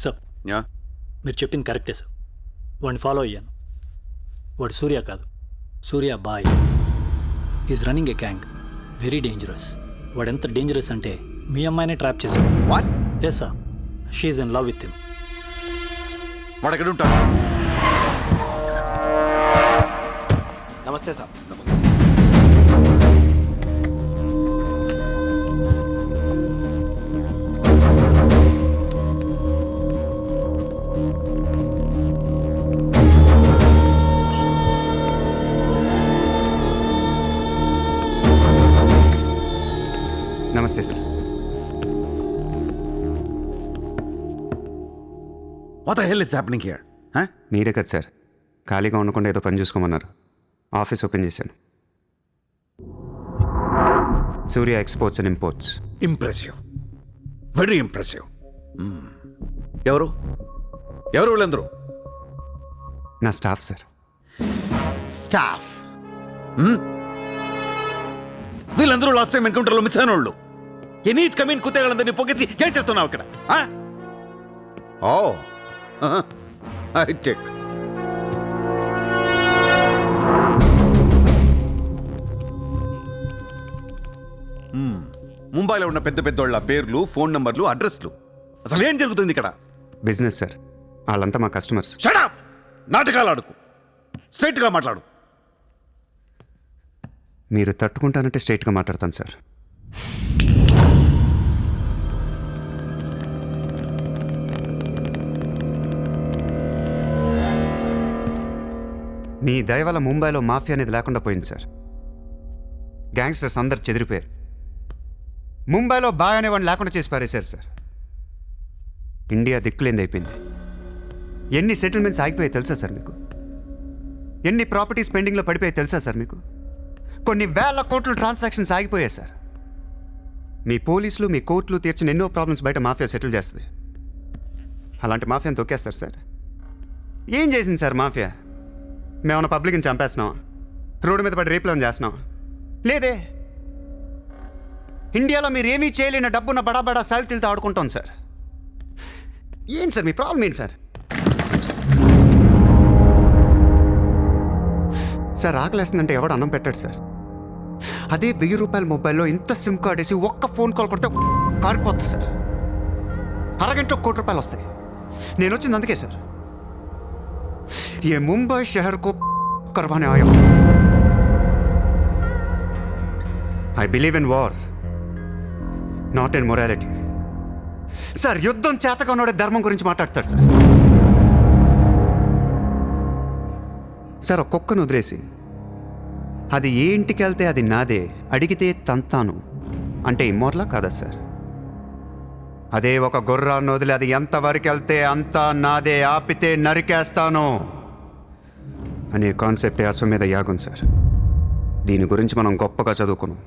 సార్ మీరు చెప్పింది కరెక్టే సార్. వాడిని ఫాలో అయ్యాను. వాడు సూర్య కాదు, సూర్య బాయ్. Is running a gang, very dangerous. వాడు ఎంత డేంజరస్ అంటే మీ అమ్మాయినే ట్రాప్ చేశాడు. What? Yes sir, she in love with him. వాడు ఎక్కడ ఉంటాడు? నమస్తే సార్. నమస్తే sir. What the hell is happening here? మీరే కదా సార్ ఖాళీగా ఉండకుండా ఏదో పని చూసుకోమన్నారు. ఆఫీస్ ఓపెన్ చేశాను. Surya exports and imports. Impressive, very impressive. ఎవరు వీళ్ళందరూ? నా స్టాఫ్ సార్. స్టాఫ్? వీళ్ళందరూ లాస్ట్ టైం ఎన్కౌంటర్లో మిస్ అయిన వాళ్ళు. ఎనీ కమీన్ కుత్తేగాళ్ళందరినీ పొగేసి ఏం చేస్తున్నావు ఇక్కడ? Oh I take. ముంబైలో ఉన్న పెద్ద పెద్దోళ్ళ పేర్లు, ఫోన్ నంబర్లు, అడ్రస్లు. అసలు ఏం జరుగుతుంది ఇక్కడ? Business sir. వాళ్ళంతా మా కస్టమర్స్. Shut up! నాటకాలు ఆడుకు, స్ట్రైట్గా మాట్లాడు. మీరు తట్టుకుంటానంటే స్ట్రైట్గా మాట్లాడతాను సార్. మీ దయ వల్ల ముంబైలో మాఫియా అనేది లేకుండా పోయింది సార్. గ్యాంగ్స్టర్స్ అందరు చెదిరిపోయారు. ముంబైలో బాయ్ అనేవాడిని లేకుండా చేసి పారేశారు సార్. ఇండియా దిక్కులేంది అయిపోయింది. ఎన్ని సెటిల్మెంట్స్ ఆగిపోయాయి తెలుసా సార్ మీకు? ఎన్ని ప్రాపర్టీస్ పెండింగ్లో పడిపోయాయి తెలుసా సార్ మీకు? కొన్ని వేల కోట్ల ట్రాన్సాక్షన్స్ ఆగిపోయాయి సార్. మీ పోలీసులు, మీ కోర్టులు తీర్చిన ఎన్నో ప్రాబ్లమ్స్ బయట మాఫియా సెటిల్ చేస్తుంది. అలాంటి మాఫియాని తొక్కేస్తారు సార్. ఏం చేసింది సార్ మాఫియా? మేమన్నా పబ్లిక్ని చంపేస్తున్నాం, రోడ్డు మీద పడి రేపులను చేస్తున్నాం? లేదే. ఇండియాలో మీరు ఏమీ చేయలేని డబ్బున్న బడా సాల్తీలతో ఆడుకుంటాం సార్. ఏంటి సార్ మీ ప్రాబ్లం ఏంటి సార్? సార్ ఆకలేస్తుందంటే ఎవడు అన్నం పెట్టాడు సార్. అదే 1000 రూపాయల మొబైల్లో ఇంత సిమ్ కార్డ్ వేసి ఒక్క ఫోన్ కాల్ కొడితే కారిపోతుంది సార్. అరగంటలో ₹1,00,00,000 వస్తాయి. నేను వచ్చింది అందుకే సార్. ये मुंबई शहर को करवाने आया हूं. I believe in war, not in morality. Sir యుద్ధం చేతగా ఉన్నాడే ధర్మం గురించి మాట్లాడతాడు సార్. సార్ ఒక కుక్కను వదిలేసి అది ఏ ఇంటికి వెళ్తే అది నాదే, అడిగితే తంతాను అంటే ఇమ్మోర్లా కాదా సార్? అదే ఒక గుర్రాన్ని వదిలి అది ఎంతవరకు వెళ్తే అంతా నాదే, ఆపితే నరికేస్తాను అనే కాన్సెప్టే అశ్వమేధ యాగం సార్. దీని గురించి మనం గొప్పగా చదువుకున్నాం.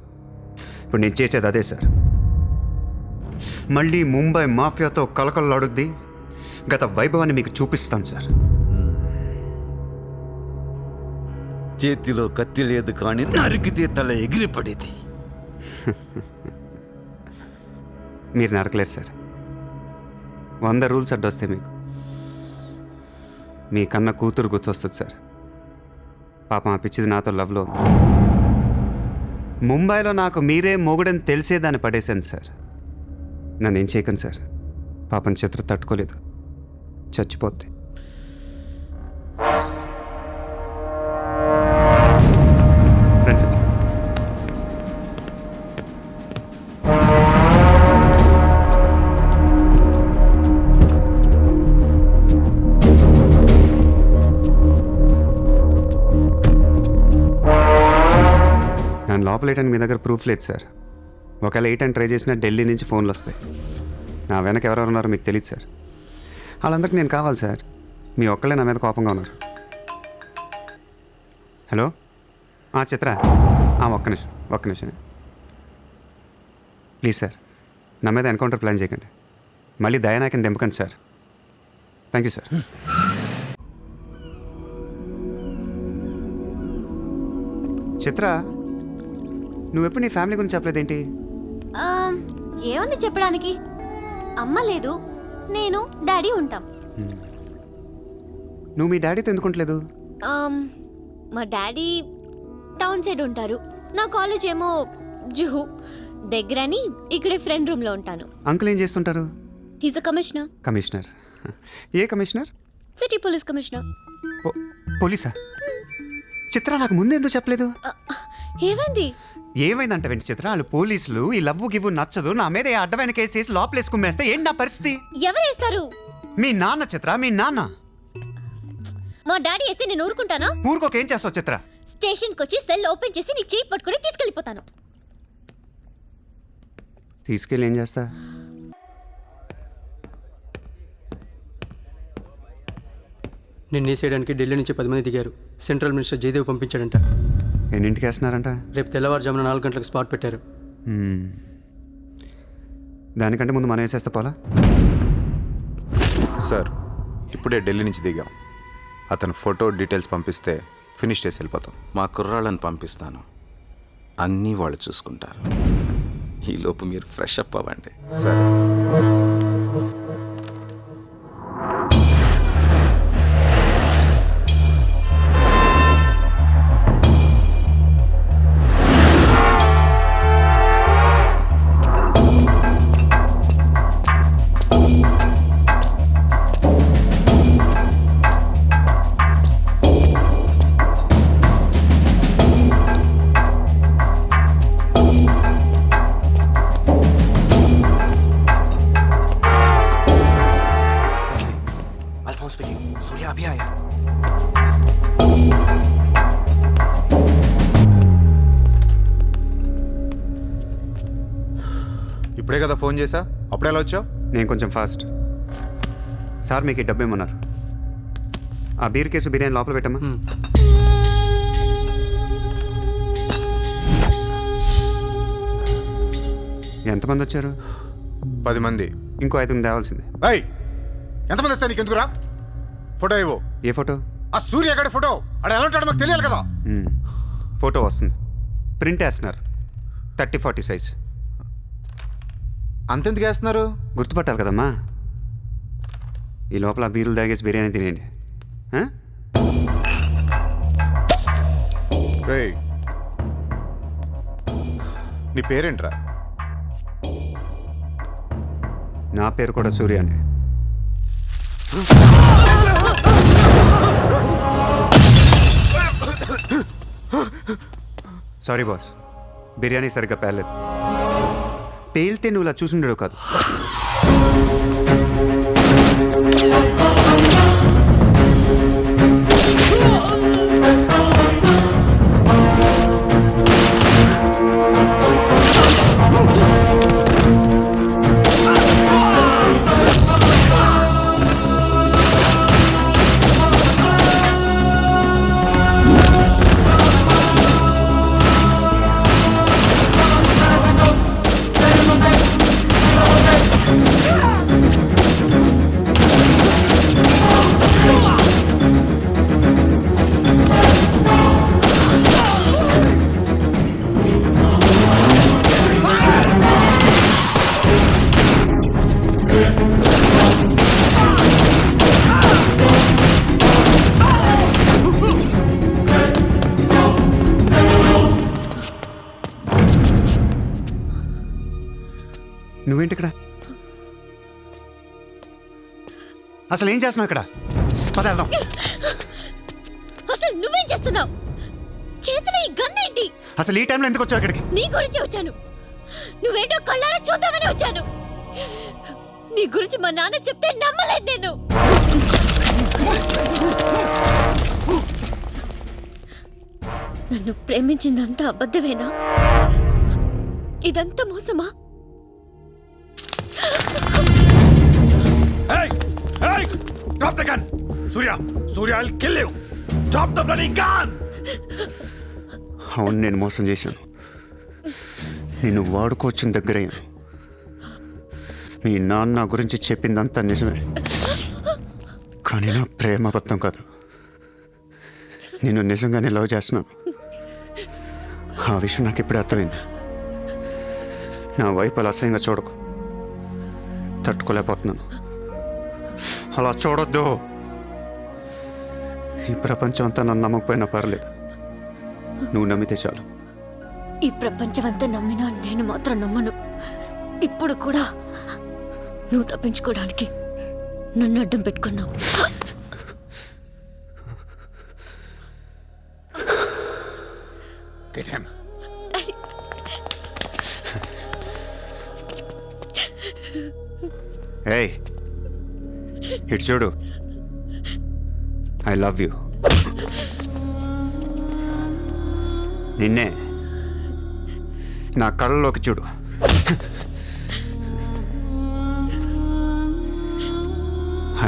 ఇప్పుడు నేను చేసేది అదే సార్. మళ్ళీ ముంబై మాఫియాతో కలకలలాడుద్ది గత వైభవాన్ని మీకు చూపిస్తాను సార్. చేతిలో కత్తి లేదు కానీ నరికితే తల ఎగిరిపడేది. మీరు నరకలేదు సార్. 100 రూల్స్ అడ్డొస్తాయి మీకు. మీ కన్న కూతురు గుర్తొస్తుంది సార్. పాపం ఆ పిచ్చిది నాతో లవ్లో. ముంబైలో నాకు మీరే మొగుడని తెలిసేదాన్ని పడేశాను సార్. నన్ను ఏం చేయకండి సార్. పాపం చిత్ర తట్టుకోలేదు, చచ్చిపోద్ది. రండి సార్. నన్ను లోపలేయడానికి మీ దగ్గర ప్రూఫ్ లేదు సార్. ఒకవేళ 8 అని ట్రై చేసినా ఢిల్లీ నుంచి ఫోన్లు వస్తాయి. నా వెనక ఎవరెవరు ఉన్నారో మీకు తెలియదు సార్. వాళ్ళందరికీ నేను కావాలి సార్. మీ ఒక్కళ్ళే నా మీద కోపంగా ఉన్నారు. హలో చిత్ర, ఒక్క నిమిషం. ప్లీజ్ సార్ నా మీద ఎన్కౌంటర్ ప్లాన్ చేయకండి. మళ్ళీ దయానాయకని దింపకండి sir. Thank you sir. Chitra, నువ్వెప్పుడు నీ ఫ్యామిలీ గురించి చెప్పలేదేంటి? ఏముంది చెప్పడానికి? అమ్మ లేదు, నేను డాడీ ఉంటాం. నువ్వు మీ డాడీతో ఎందుకుంటలేదు? మా డాడీ టౌన్ సైడ్ ఉంటారు, నా కాలేజ్ ఏమో జుహు దగ్గరని ఇక్కడే ఫ్రెండ్ రూమ్లో ఉంటాను. అంకుల్ ఏం చేస్తుంటారు? He's a commissioner. కమిషనర్? ఏ కమిషనర్? City police commissioner. పోలీసా? చిత్ర, నాకు ముందు ఎందుకు చెప్పలేదు? ఏమైంది? ఏమైందంట వెంటి చిత్ర, వాళ్ళు పోలీసులు ఈ లవ్వు గివ్వు నచ్చదు, నా మీద ఏ అడ్డమైన కేసు వేసి లోపలేసి కుమ్మేస్తే ఏంటి నా పరిస్థితి? ఎవరేస్తారు? మీ నాన్న చిత్ర, మీ నాన్న. మా డాడీ వేస్తే నేను ఊరుకుంటానా? ఊరుకోక ఏం చేస్తావు చిత్ర? స్టేషన్కి వచ్చి సెల్ ఓపెన్ చేసి నీ చేయి పట్టుకుని తీసుకెళ్ళిపోతాను. తీసుకెళ్ళి ఏం చేస్తా? నిన్ను వేసేయడానికి ఢిల్లీ నుంచి 10 మంది దిగారు. సెంట్రల్ మినిస్టర్ జయదేవ్ పంపించాడంట. ఎన్నింటికి వేస్తున్నారంట? రేపు తెల్లవారుజామున 4 గంటలకు స్పాట్ పెట్టారు. దానికంటే ముందు మనం వేసేస్తే పోలా? సార్, ఇప్పుడే ఢిల్లీ నుంచి దిగాం. అతను ఫోటో డీటెయిల్స్ పంపిస్తే ఫినిష్ చేసి వెళ్ళిపోతాం. మా కుర్రాళ్ళని పంపిస్తాను, అన్నీ వాళ్ళు చూసుకుంటారు. ఈలోపు మీరు ఫ్రెష్ అప్ అవ్వండి. సరే. सूर्या अभी आया. ఇప్పుడే కదా ఫోన్ చేసా, అప్పుడే ఎలా వచ్చావు? నేను కొంచెం ఫాస్ట్. సార్ మీకు ఈ డబ్బు ఏమన్నారు? ఆ బీర్ కేసు బిర్యానీ లోపల పెట్టమ్మా. ఎంతమంది వచ్చారు? 10 మంది. ఇంకో 5 తేవాల్సింది. ఎంతమంది వస్తాయి నీకు ఎందుకురా? ఫోటో ఇవ్వు. ఏ ఫోటో? ఆ సూర్యగడ ఫోటో. అక్కడ ఎలా ఉంటాడో మాకు తెలియాలి కదా. ఫోటో వస్తుంది, ప్రింట్ వేస్తున్నారు, 30-40 సైజ్. అంతెందుకు వేస్తున్నారు? గుర్తుపట్టాలి కదమ్మా. ఈ లోపల బీరులు తాగేసి బిర్యానీ తినేయండి. నీ పేరేంట్రా? నా పేరు కూడా సూర్య అండి. సారీ బాస్, బిర్యానీ సరిగ్గా పేర్లేదు. పేలితే నువ్వు ఇలా చూసుండడు కాదు. నువ్వేంటి ఇక్కడ? అసలు ఏం చేస్తున్నావు ఇక్కడ? పద వెళ్దాం. అసలు నువ్వేం చేస్తున్నావు? చేతిలో ఈ గన్ ఏంటి? అసలు ఈ టైంలో ఎందుకు వచ్చావు ఇక్కడికి? నీ గురించి వచ్చాను. నువ్వేంటో కళ్ళారా చూద్దామని వచ్చాను. నీ గురించి మా నాన్న చెప్తే నమ్మలేదు నేను. నన్ను ప్రేమించిందంతా అబద్ధమేనా? ఇదంతా మోసమా? Hey! Hey! Drop the gun! Surya! Surya, I'll kill you! Drop the bloody gun! అవును, నేను మోసం చేశాను. నిన్ను వాడుకోవచ్చిన దగ్గరయ్యాను. మీ నాన్న గురించి చెప్పిందంతా నిజమే, కానీ నా ప్రేమ అబద్ధం కాదు. నేను నిజంగానే లవ్ చేస్తున్నాను. ఆ విషయం నాకు ఇప్పుడే అర్థమైంది. నా వైపు అలా అసహ్యంగా చూడకు, తట్టుకోలేకపోతున్నాను. అలా చూడొద్దు. ఈ ప్రపంచం అంతా నన్ను నమ్మకపోయినా పర్లేదు, నువ్వు నమ్మితే చాలు. ఈ ప్రపంచం అంతా నమ్మినా నేను మాత్రం నమ్మను. ఇప్పుడు కూడా నువ్వు తప్పించుకోవడానికి నన్ను అడ్డం పెట్టుకున్నావు. Get him. ఏయ్, ఇటు చూడు. I love you. నిన్నే నా కళ్ళలోకి చూడు.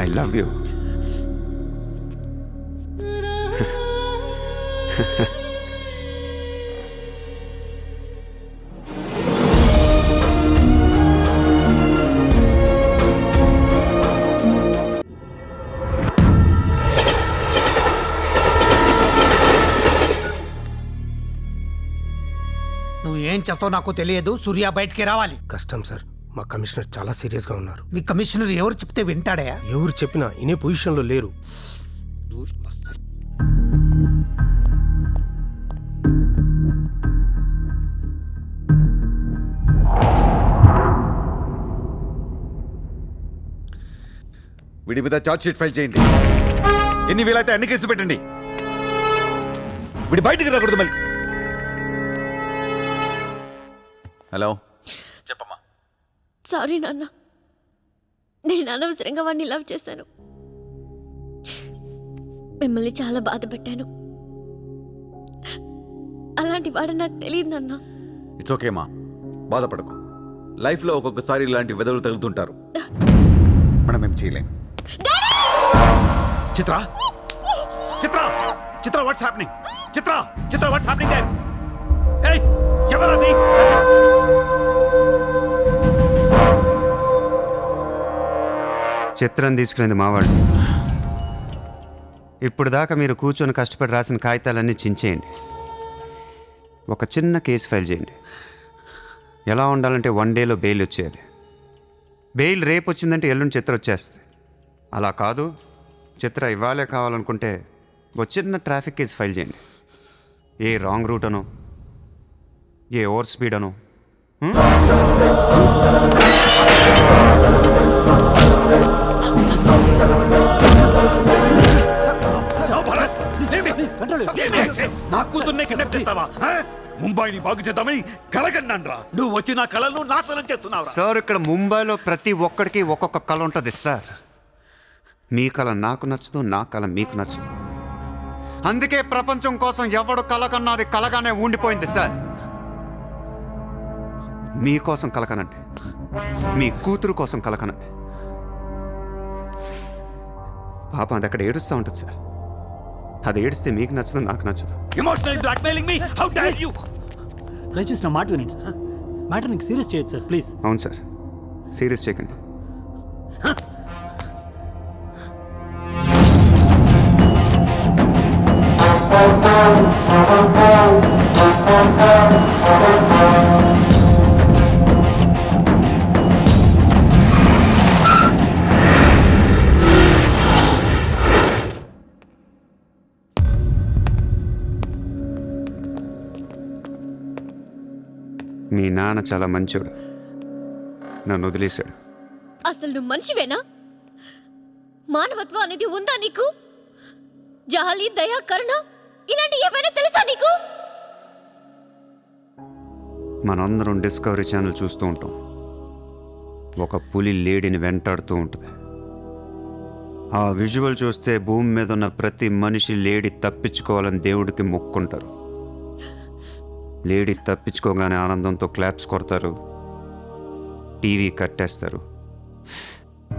I love you. నువ్వు ఏం చేస్తావు నాకు తెలియదు. సూర్య బయటికి రావాలి. కష్టం సార్, మా కమిషనర్ చాలా సీరియస్గా ఉన్నారు. మీ కమిషనర్ ఎవరు చెప్తే వింటాడా? ఎవరు చెప్పినా ఇనే పొజిషన్లో లేరు. వీడి మీద ఛార్జ్ షీట్ ఫైల్ చేయండి. ఎన్ని వీలైతే అన్ని కేసులు పెట్టండి. వీడి బయటికి రాకూడదు మళ్ళీ. హలో, చెప్పమ్మా. సారీ నాన్న, నేను అనవసరంగా వాడిని లవ్ చేశాను. మిమ్మల్ని చాలా బాధ పెట్టాను. అలాంటి వాడు నాకు తెలియదు నాన్న. ఇట్స్ ఓకే మా, బాధపడకు. లైఫ్లో ఒక్కొక్కసారి ఇలాంటి వెదవులు తగులుతుంటారు, మనం ఏం చేయలేం. Chitra Chitra Chitra what's happening? Chitra Chitra what's happening there? ఏయ్, ఎవరది? చిత్రం తీసుకునేది మావాడు. ఇప్పుడు దాకా మీరు కూర్చొని కష్టపడి రాసిన కాగితాలన్నీ చించేయండి. ఒక చిన్న కేసు ఫైల్ చేయండి. ఎలా ఉండాలంటే 1 డేలో బెయిల్ వచ్చేయాలి. బెయిల్ రేపు వచ్చిందంటే ఎల్లుండి చిత్ర వచ్చేస్తుంది. అలా కాదు, చిత్ర ఇవ్వాలే కావాలనుకుంటే ఒక చిన్న ట్రాఫిక్ కేసు ఫైల్ చేయండి. ఏ రాంగ్ రూట్ అనో, ఏ ఓవర్ స్పీడ్ అనో. నా కూతుర్నే కిడ్నాప్ చేస్తావా? ముంబైని బాగు చేద్దామని కలగన్నాను రా. నువ్వు వచ్చి నా కళను నాశనం చేస్తున్నావు. సార్, ఇక్కడ ముంబైలో ప్రతి ఒక్కడికి ఒక్కొక్క కళ ఉంటుంది సార్. మీ కళ నాకు నచ్చదు, నా కళ మీకు నచ్చదు. అందుకే ప్రపంచం కోసం ఎవడు కళ కన్నా అది కలగానే ఉండిపోయింది సార్. మీకోసం కలకనండి, మీ కూతురు కోసం కలకనండి. పాప అది అక్కడ ఏడుస్తూ ఉంటుంది సార్. అది ఏడిస్తే మీకు నచ్చదు, నాకు నచ్చదు. Emotional blackmailing me, how dare you? దయచేసి నా మాట వినండి సార్. మ్యాటర్ నీకు సీరియస్ చేయొచ్చు సార్, ప్లీజ్. అవును సార్, సీరియస్ చేయకండి. మీ నాన్న చాలా మంచోడు, నన్ను వదిలేశాడు. అసలు నువ్వు మనిషివేనా? మానవత్వం అనేది ఉందా నీకు? జాలి, దయ, కరుణ ఇలాంటి ఏమైనా తెలుసా నీకు? మనందరం డిస్కవరీ ఛానల్ చూస్తూ ఉంటాం. ఒక పులి లేడీని వెంటాడుతూ ఉంటుంది. ఆ విజువల్ చూస్తే భూమి మీద ఉన్న ప్రతి మనిషి లేడీ తప్పించుకోవాలని దేవుడికి మొక్కుంటారు. లేడీ తప్పించుకోగానే ఆనందంతో క్లాప్స్ కొడతారు, టీవీ కట్టేస్తారు,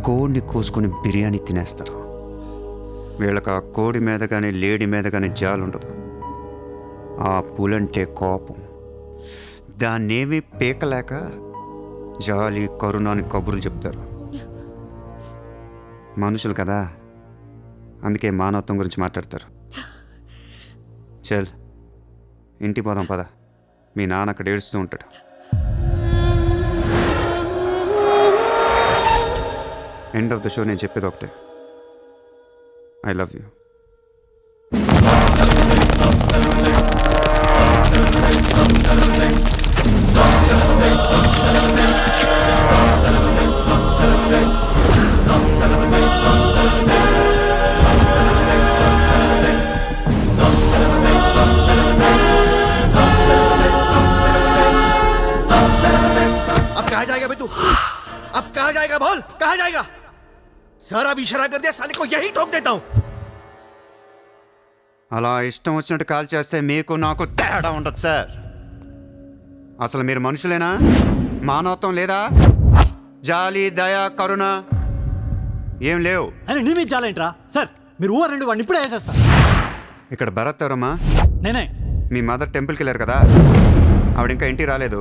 కోడిని కోసుకొని బిర్యానీ తినేస్తారు. వీళ్ళకి ఆ కోడి మీద కానీ లేడీ మీద కానీ జాలి ఉండదు. ఆ పులంటే కోపం. దాన్నేమీ పీకలేక జాలి కరుణ అని కబుర్లు చెప్తారు. మనుషులు కదా, అందుకే మానవత్వం గురించి మాట్లాడతారు. చల్ ఇంటికి పోదాం పద, మీ నాన్న అక్కడ ఏడుస్తూ ఉంటాడు. ఎండ్ ఆఫ్ ద షో నేను చెప్పేది ఒకటే, ఐ లవ్ యూ. अब कहाँ जाएगा बे तू? अब कहाँ जाएगा बोल, कहाँ जाएगा? सारा भी इशारा कर दिया, साले को यही ठोक देता हूँ. అలా ఇష్టం వచ్చినట్టు కాల్ చేస్తే మీకు నాకు తేడా ఉండదు సార్. అసలు మీరు మనుషులేనా? మానవత్వం లేదా? జాలి దయ కరుణ ఏం లేవు. అని నీ మీద జాలేంట్రా సార్? మీరు ఊరు రెండు వాడిని ఇప్పుడే వేసేస్తా. ఇక్కడ భరత్ ఎవరమ్మా? నేనే. మీ మదర్ టెంపుల్కి వెళ్ళారు కదా, ఆవిడ ఇంకా ఇంటికి రాలేదు,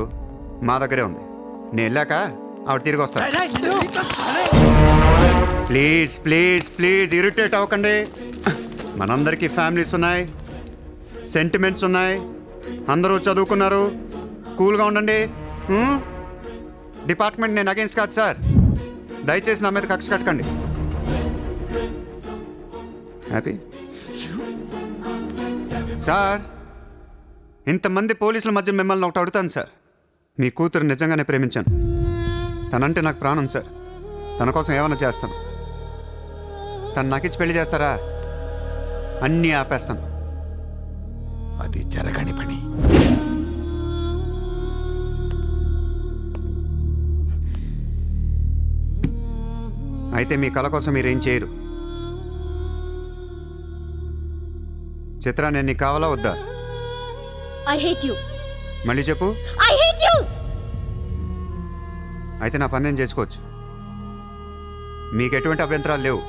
మా దగ్గరే ఉంది. నేను వెళ్ళాక ఆవిడ తిరిగి వస్తాను. ప్లీజ్ ప్లీజ్ ప్లీజ్ ఇరిటేట్ అవ్వకండి. మనందరికీ ఫ్యామిలీస్ ఉన్నాయి, సెంటిమెంట్స్ ఉన్నాయి, అందరూ చదువుకున్నారు. కూల్గా ఉండండి. డిపార్ట్మెంట్ నేను అగేన్స్ట్ కాదు సార్, దయచేసి నా మీద కక్ష కట్టకండి. Happy sir? ఇంతమంది పోలీసుల మధ్య మిమ్మల్ని ఒకటి అడుగుతాను సార్. మీ కూతురు నిజంగానే ప్రేమించాను, తనంటే నాకు ప్రాణం సార్. తన కోసం ఏమైనా చేస్తాను. తను నాకు ఇచ్చి పెళ్లి చేస్తారా? అన్నీ ఆపేస్తాను. అది జరగని పని. అయితే మీ కళ కోసం మీరేం చేయరు. చిత్ర, నేను నీకు కావాలా వద్దా? I hate you. మళ్ళీ చెప్పు. I hate you. అయితే నా పని నేను చేసుకోవచ్చు, మీకు ఎటువంటి అభ్యంతరాలు లేవు.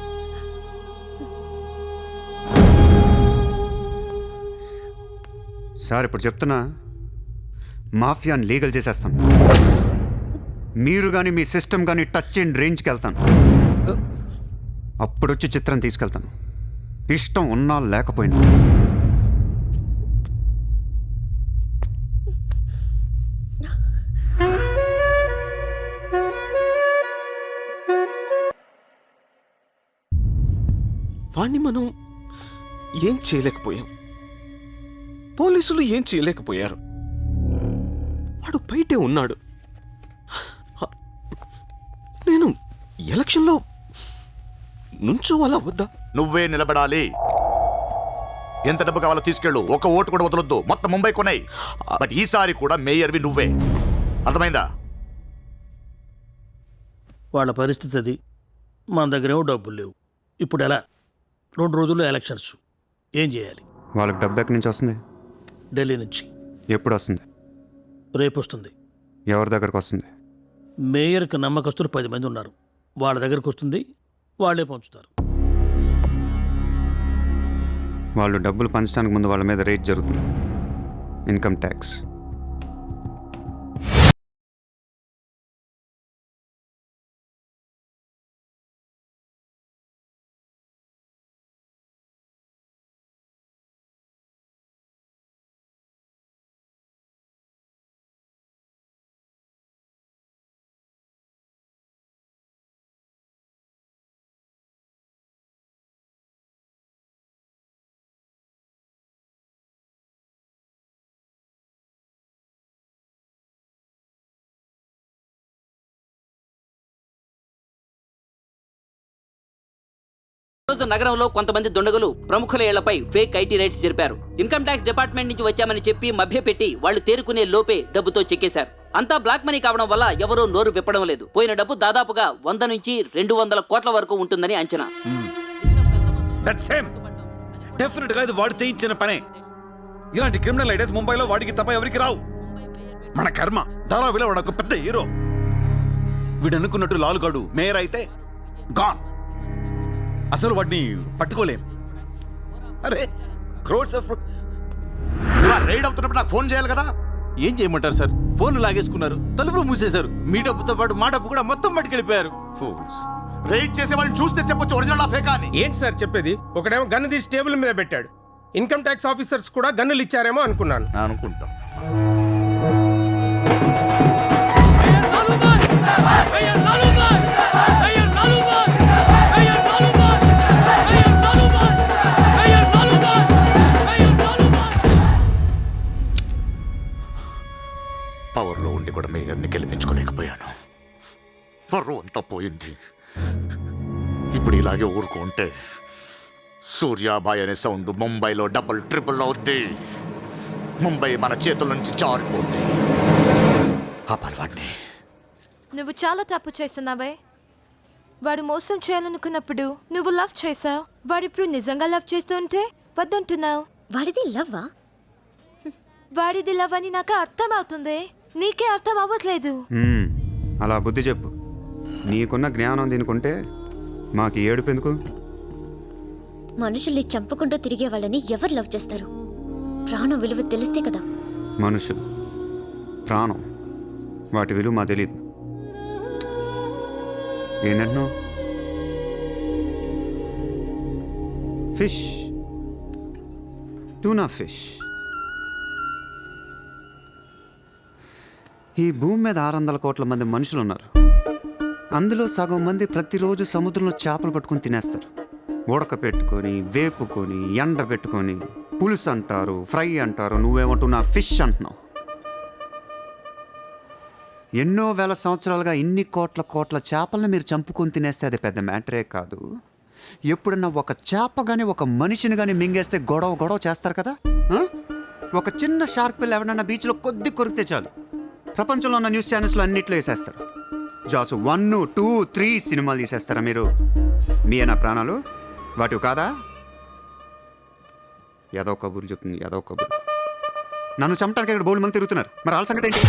సార్ ఇప్పుడు చెప్తున్నా, మాఫియాని లీగల్ చేసేస్తాను. మీరు కానీ మీ సిస్టమ్ కానీ టచ్ అండ్ రేంజ్కి వెళ్తాను. అప్పుడు వచ్చి చిత్రం తీసుకెళ్తాను, ఇష్టం ఉన్నా లేకపోయినా. వాణ్ణి మనం ఏం చేయలేకపోయాం, పోలీసులు ఏం చేయలేకపోయారు. వాడు బయటే ఉన్నాడు. నేను ఎలక్షన్లో నుంచోవాలా వద్దా? నువ్వే నిలబడాలి. ఎంత డబ్బు కావాలో తీసుకెళ్ళు, ఒక ఓటు కూడా వదలొద్దు, మొత్తం ముంబై కొన్నాయి. బట్ ఈసారి కూడా మేయర్వి నువ్వే, అర్థమైందా? వాళ్ళ పరిస్థితి అది, మన దగ్గరేమో డబ్బులు లేవు. ఇప్పుడు ఎలా? 2 రోజుల్లో ఎలక్షన్స్, ఏం చేయాలి? వాళ్ళకి డబ్బు ఎక్కడి నుంచి వస్తుంది? ఢిల్లీ నుంచి. ఎప్పుడు వస్తుంది? రేపు వస్తుంది. ఎవరి దగ్గరకు వస్తుంది? మేయర్కి నమ్మకస్తులు 10 మంది ఉన్నారు, వాళ్ళ దగ్గరకు వస్తుంది, వాళ్ళే పంచుతారు. వాళ్ళు డబ్బులు పంచడానికి ముందు వాళ్ళ మీద రేట్ జరుగుతుంది, ఇన్కమ్ ట్యాక్స్. రోజు నగరంలో కొంతమంది దుండగులు ప్రముఖుల ఇళ్లపై ఫేక్ ఐటీ రైట్స్ జరిపారు. ఇన్కమ్ ట్యాక్స్ డిపార్ట్మెంట్ నుంచి వచ్చామని చెప్పి మభ్యపెట్టి వాళ్ళు తేరుకునే లోపే డబ్బుతో చెక్కేశారు. అంతా బ్లాక్ మనీ కావడం వల్ల ఎవరూ నోరు విప్పడం లేదు. పోయిన డబ్బు దాదాపుగా 100 నుంచి 200 కోట్ల వరకు ఉంటుందని అంచనా. డెఫినెట్ గా ఇది వాడు చేయించిన పనే. ఇలాంటి క్రిమినల్ ఐడియాస్ ముంబైలో వాడికి తప్ప ఎవరికి రావు. మన కర్మ. ధారావిలో వాడు ఒక పెద్ద హీరో. వీడు అనుకున్నట్టు లాలుగాడు మేయర్ అయితే గాన్. అసలు వాడిని పట్టుకోలేం. అరే క్రోర్స్ ఆఫ్ రైడ్ అవుతున్నప్పుడు నాకు ఫోన్ చేయాలి కదా. ఏం చేయమంటారు సార్? ఫోన్లు లాగేసుకున్నారు, తలుపులు మూసేశారు. మీ డబ్బుతో పాటు మా డబ్బు కూడా మొత్తం పట్టుకెళ్ళిపోయారు. ఫూల్స్. రైడ్ చేసే వాళ్ళని చూస్తే చెప్పొచ్చు ఒరిజినల్ ఫేక్ అని. ఏంటి సార్ చెప్పేది? ఒకడేమో గన్ను తీసి టేబుల్ మీద పెట్టాడు. ఇన్కమ్ ట్యాక్స్ ఆఫీసర్స్ కూడా గన్నులు ఇచ్చారేమో అనుకున్నాను. అనుకుంటాం. పవర్లో ఉండి కూడా మేయర్ని గెలిపించుకోలేకపోయాను. పరువు అంతా పోయింది. ఇప్పుడు ఇలాగే ఊరుకుంటే సూర్యాబాయ్ అనే సౌండ్ ముంబైలో డబుల్ ట్రిపుల్ అవుద్ది. ముంబై మన చేతుల నుంచి జారిపోద్ది. ఆపాలి వాడిని. నువ్వు చాలా తప్పు చేస్తున్నావే. వాడు మోసం చేయాలనుకున్నప్పుడు నువ్వు లవ్ చేసావు. వాడిప్పుడు నిజంగా లవ్ చేస్తుంటే వద్దంటున్నావు. వాడిది లవ్వా? వాడిది లవ్ అని నాకు అర్థం అవుతుంది, నీకే అర్థం అవ్వట్లేదు. అలా బుద్ధి చెప్పు. నీకున్న జ్ఞానం దీనికుంటే మాకు ఏడుపు ఎందుకు? మనుషుల్ని చంపుకుంటూ తిరిగే వాళ్ళని ఎవరు లవ్ చేస్తారు? ప్రాణం విలువ తెలిస్తే కదా. మనుషులు, ప్రాణం, వాటి విలువ మా తెలీదు. ఏంటంటున్నా? Fish, tuna fish. ఈ భూమి మీద 600 కోట్ల మంది మనుషులు ఉన్నారు. అందులో సగం మంది ప్రతిరోజు సముద్రంలో చేపలు పట్టుకొని తినేస్తారు. ఉడక పెట్టుకొని, వేపుకొని, ఎండ పెట్టుకొని, పులుసు అంటారు, ఫ్రై అంటారు. నువ్వేమంటున్నా ఫిష్ అంటున్నావు. ఎన్నో వేల సంవత్సరాలుగా ఇన్ని కోట్ల చేపలను మీరు చంపుకొని తినేస్తే అది పెద్ద మ్యాటరే కాదు. ఎప్పుడన్నా ఒక చేప కానీ ఒక మనిషిని కానీ మింగేస్తే గొడవ చేస్తారు కదా. ఒక చిన్న షార్క్ పిల్ల ఎవరన్నా బీచ్లో కొద్ది కొరికితే చాలు, ప్రపంచంలో ఉన్న న్యూస్ ఛానల్స్లో అన్నిట్లో వేసేస్తారు. జాసు 1, 2, 3 సినిమాలు తీసేస్తారా మీరు? మీ నా ప్రాణాలు వాటివి కాదా? ఏదో కబుర్లు చెప్తుంది, ఏదో కబుర్లు. నన్ను చంపడానికి ఇక్కడ బోల్డ్ మంది తిరుగుతున్నారు. మరి వాళ్ళ సంగతి ఏంటి?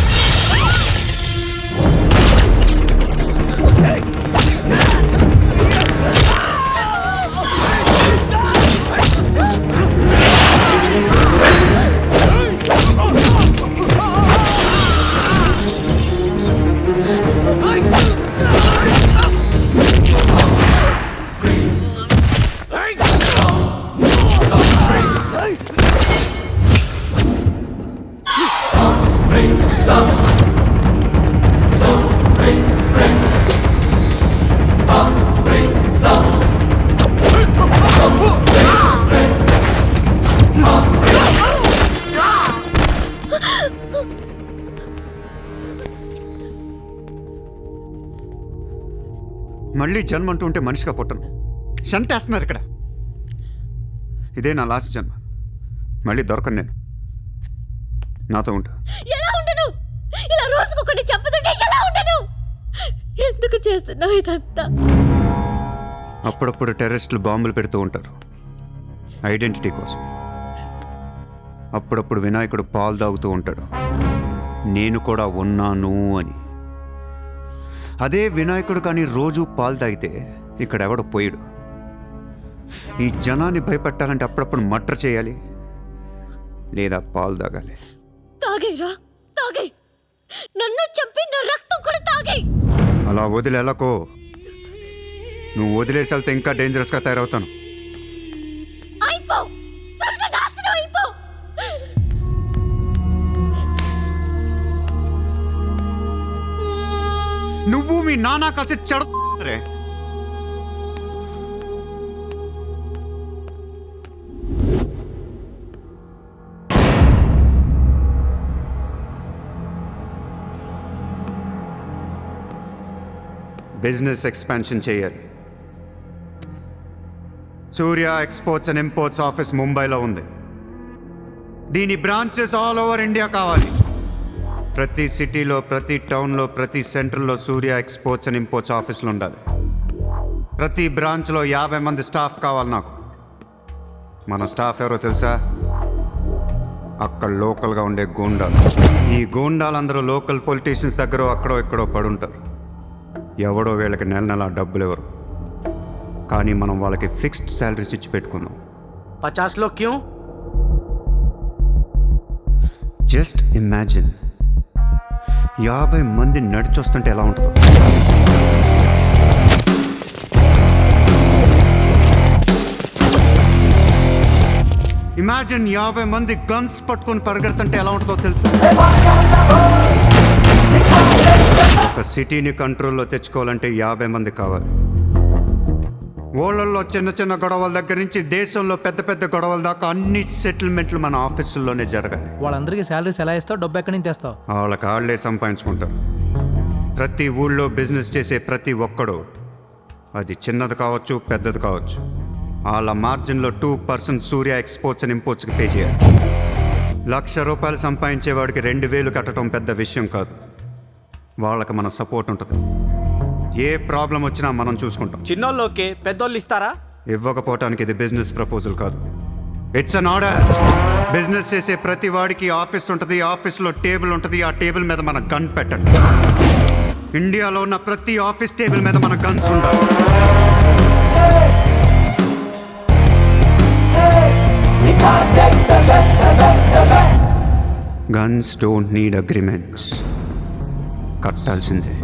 మళ్ళీ జన్మ అంటూ ఉంటే మనిషిగా పుట్టను. షంటేస్తున్నారు ఇక్కడ. ఇదే నా లాస్ట్ జన్మ. మళ్ళీ దొరకను నేను. నాతో ఉంటు. ఎలా ఉండను? ఇలా రోజుకొకటి చంపుతుంటే ఎలా ఉండను? ఎందుకు చేస్తున్నావు ఇదంతా? అప్పుడప్పుడు టెర్రరిస్టులు బాంబులు పెడుతూ ఉంటారు ఐడెంటిటీ కోసం. అప్పుడప్పుడు వినాయకుడు పాలు తాగుతూ ఉంటాడు, నేను కూడా ఉన్నాను అని. అదే వినాయకుడు కానీ రోజు పాలు తాగితే ఇక్కడ ఎవడు పోయాడు. ఈ జనాన్ని భయపెట్టాలంటే అప్పుడప్పుడు మర్డర్ చేయాలి, లేదా పాలు తాగాలి. తాగేరా, తాగే. నన్ను చంపి నా రక్తం కూడా తాగే. అలా వదిలేలకో. నువ్వు వదిలేసి వెళ్తే ఇంకా డేంజరస్గా తయారవుతాను. అయిపో, సర్వనాశనం అయిపో. నువ్వు మీ నాన్న కలిసి చెడరే. బిజినెస్ ఎక్స్పాన్షన్ చేయాలి. సూర్య ఎక్స్పోర్ట్స్ అండ్ ఇంపోర్ట్స్ ఆఫీస్ ముంబైలో ఉంది. దీని బ్రాంచెస్ ఆల్ ఓవర్ ఇండియా కావాలి. ప్రతి సిటీలో, ప్రతి టౌన్లో, ప్రతి సెంటర్లో సూర్య ఎక్స్పోర్ట్స్ అండ్ ఇంపోర్ట్స్ ఆఫీసులు ఉండాలి. ప్రతి బ్రాంచ్లో 50 మంది స్టాఫ్ కావాలి నాకు. మన స్టాఫ్ ఎవరో తెలుసా? అక్కడ లోకల్గా ఉండే గూండాలు. ఈ గూండాలందరూ లోకల్ పొలిటీషియన్స్ దగ్గర అక్కడో ఇక్కడో పడుంటారు. ఎవడో వీళ్ళకి నెల డబ్బులు ఎవరు, కానీ మనం వాళ్ళకి ఫిక్స్డ్ శాలరీస్ ఇచ్చి పెట్టుకున్నాం. 50 लोग क्यों? జస్ట్ ఇమాజిన్, 50 మంది నడిచొస్తుంటే ఎలా ఉంటుందో. ఇమాజిన్ 50 మంది గన్స్ పట్టుకొని పరిగెడుతుంటే ఎలా ఉంటుందో తెలుసు. ఒక సిటీని కంట్రోల్లో తెచ్చుకోవాలంటే 50 మంది కావాలి. ఊళ్ళల్లో చిన్న చిన్న గొడవల దగ్గర నుంచి దేశంలో పెద్ద పెద్ద గొడవల దాకా అన్ని సెటిల్మెంట్లు మన ఆఫీసుల్లోనే జరగాలి. వాళ్ళందరికీ శాలరీస్ ఎలా ఇస్తావు, డబ్బు ఎక్కడి నుంచి తెస్తావు? వాళ్ళకి వాళ్ళే సంపాదించుకుంటారు. ప్రతి ఊళ్ళో బిజినెస్ చేసే ప్రతి ఒక్కడు, అది చిన్నది కావచ్చు పెద్దది కావచ్చు, వాళ్ళ మార్జిన్లో 2% సూర్య ఎక్స్పోర్ట్స్ అండ్ ఇంపోర్ట్స్కి పే చేయాలి. ₹1,00,000 సంపాదించేవాడికి 2,000 కట్టడం పెద్ద విషయం కాదు. వాళ్ళకి మన సపోర్ట్ ఉంటుంది. ఏ ప్రాబ్లం వచ్చినా మనం చూసుకుంటాం. చిన్నోళ్ళు ఓకే, పెద్దోళ్ళు ఇస్తారా? ఇవ్వకపోవటానికి ఇది బిజినెస్ ప్రపోజల్ కాదు, ఇట్స్ అన్ ఆర్డర్. బిజినెస్ చేసే ప్రతి వాడికి ఆఫీస్ ఉంటుంది, ఆఫీస్లో టేబుల్ ఉంటుంది. ఆ టేబుల్ మీద మన గన్ పెట్టండి. ఇండియాలో ఉన్న ప్రతి ఆఫీస్ టేబుల్ మీద మన గన్స్ ఉండాలి. Guns don't need agreements. కట్టాల్సిందే.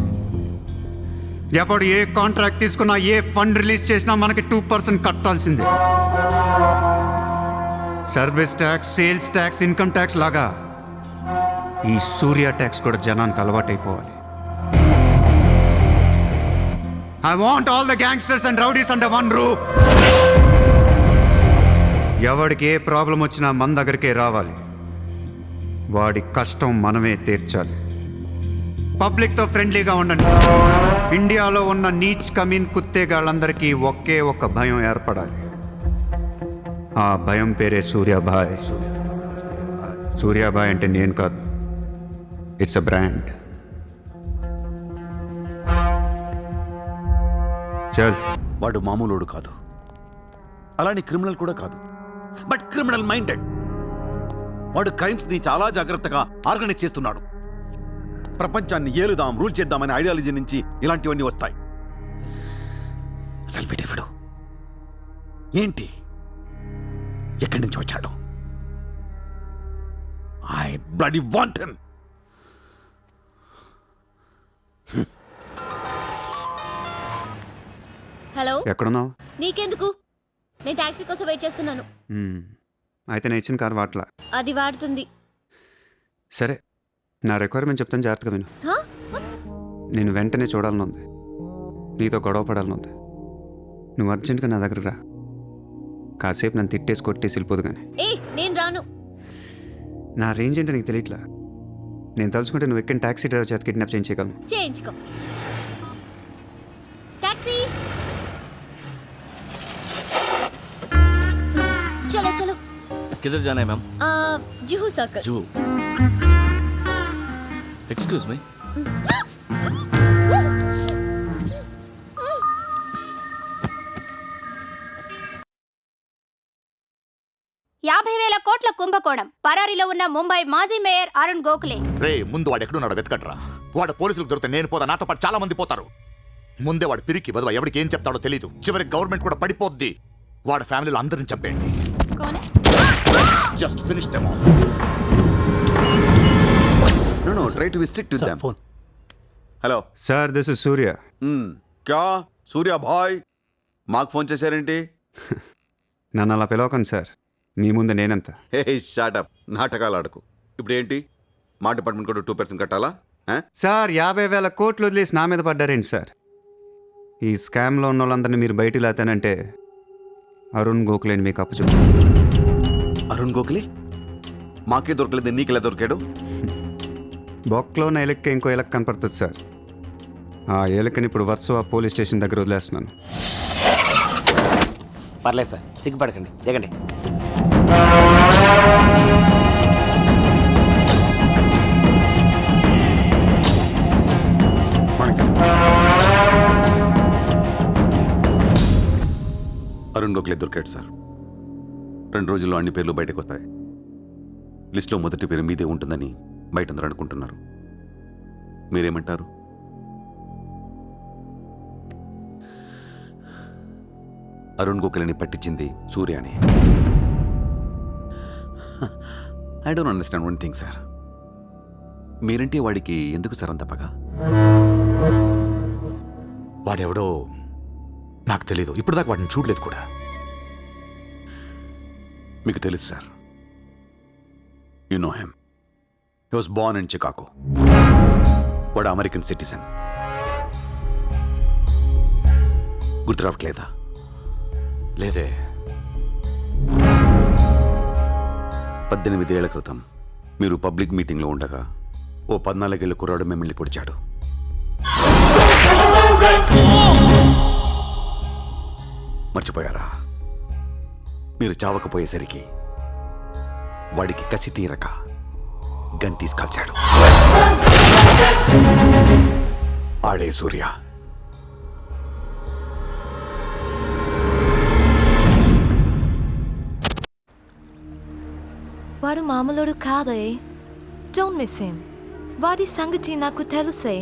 ఎవడు ఏ కాంట్రాక్ట్ తీసుకున్నా, ఏ ఫండ్ రిలీజ్ చేసినా మనకి 2% కట్టాల్సిందే. Service tax, sales tax, income tax లాగా ఈ సూర్య ట్యాక్స్ కూడా జనానికి అలవాటైపోవాలి. I want all the gangsters and rowdies under one roof. ఎవడికి ఏ ప్రాబ్లం వచ్చినా మన దగ్గరికే రావాలి. వాడి కష్టం మనమే తీర్చాలి. పబ్లిక్తో ఫ్రెండ్లీగా ఉండండి. ఇండియాలో ఉన్న నీచ్ కమీన్ కుత్తేగాళ్ళందరికీ ఒకే ఒక భయం ఏర్పడాలి. ఆ భయం పేరే సూర్యాభాయ్. సూర్యాభాయ్ అంటే నేను కాదు, ఇట్స్ అ బ్రాండ్. చల్. వాడు మామూలుడు కాదు, అలానే క్రిమినల్ కూడా కాదు, బట్ క్రిమినల్ మైండెడ్. వాడు క్రైమ్స్ ని చాలా జాగ్రత్తగా ఆర్గనైజ్ చేస్తున్నాడు. ప్రపంచాన్ని ఏలుదాం, రూల్ చేద్దామనే ఐడియాలజీ నుంచి ఇలాంటివన్నీ వస్తాయి. అసలు వీడెవడు, ఏంటి, ఎక్కడి నుంచి వచ్చాడు? I bloody want him. Hello, ఎక్కడున్నావు? నీకెందుకు? నేను టాక్సీ కోసం వెయిట్ చేస్తున్నాను. అయితే నేను ఇచ్చిన కారు వాట్లా. అది వాడుతుంది. సరే, నా రిక్వైర్మెంట్ చెప్తాను, జాగ్రత్తగా విను. హా? నేను వెంటనే చూడాలనుంది, నీతో గొడవ పడాలనుంది. నువ్వు అర్జెంట్గా నా దగ్గర రా. కాసేపు నన్ను తిట్టేసి కొట్టేసి వెళ్ళిపోదు కానీ. ఏ, నేను రాను. నా రేంజ్ ఏంటో నీకు తెలియట్లా. నేను తలుచుకుంటే నువ్వు ఎక్కడ టాక్సీ డ్రైవర్ చేత కిడ్నాప్ చేయించగలను. చేయించుకో. టాక్సీ, చలో చలో. किधर जाना है ma'am? Juhu circle. Juhu. Excuse me. $50,000 కోట్ల కుంభకోణం. పరారీలో ఉన్న ముంబై మాజీ మేయర్ అరుణ్ గోఖలే. రే, ముందు వాడు ఎక్కడున్నాడో వెతకండ్రా. వాడు పోలీసులకు దొరికితే నేను పోతా, నాతో పాటు చాలా మంది పోతారు. ముందే వాడు పిరికి వదవ, ఎవరికి ఏం చెప్తాడో తెలీదు. చివరికి గవర్నమెంట్ కూడా పడిపోద్ది. వాడి ఫ్యామిలీలో అందరిని చంపేయండి. Just finish them off. No, try to be strict with them. Phone. Hello. Sir, this is Surya. క్యా సూర్య భాయ్, మాకు ఫోన్ చేశారేంటి? నన్ను అలా పిలవకండి సార్, మీ ముందు నేనంత. హే షాటప్, నాటకాలు ఆడకు. ఇప్పుడు ఏంటి, మా డిపార్ట్మెంట్ కూడా 2% కట్టాలా? సార్, 50,000 కోట్లు వదిలేసి నా మీద పడ్డారేంటి సార్? ఈ స్కామ్లో ఉన్న వాళ్ళందరినీ మీరు బయటికి లాతానంటే అరుణ్ గోఖలేని మీకు అప్పచెప్పు. అరుణ్ గోఖలే మాకే దొరకలేదు, నీకెలా దొరికాడు? బొక్కలో ఉన్న ఎలక్కి ఇంకో ఎలక్ కనపడుతుంది సార్. ఆ ఎలకని ఇప్పుడు వర్సోవా పోలీస్ స్టేషన్ దగ్గర వదిలేస్తున్నాను. పర్లేదు సార్, సిగ్గుపడకండి, దిగండి. అరుణ్ గోఖలే దొరికాడు సార్. 2 రోజుల్లో అన్ని పేర్లు బయటకు వస్తాయి. లిస్టులో మొదటి పేరు మీదే ఉంటుందని బయట అందరూ అనుకుంటున్నారు. మీరేమంటారు? అరుణ్ గోఖలేని పట్టించింది సూర్యాని. I don't understand one thing sir. మీరంటే వాడికి ఎందుకు సార్ అంత పగ? వాడెవడో నాకు తెలీదు, ఇప్పటిదాకా వాడిని చూడలేదు కూడా. మీకు తెలుసు sir. You know him. He was Born in Chicago. వాడు అమెరికన్ సిటిజన్. గుర్తు రావట్లేదా? లేదే. 18 ఏళ్ల క్రితం మీరు పబ్లిక్ మీటింగ్లో ఉండగా ఓ 14 ఏళ్ల కుర్రాడు మిమ్మల్ని పొడిచాడు. మర్చిపోయారా? మీరు చావకపోయేసరికి వాడికి కసి తీరక గన్ తీసుకాల్చాడు. ఆడే సూర్య. వాడు మామూలుడు కాదే. Don't miss him. వాడి సంగతి నాకు తెలుసే.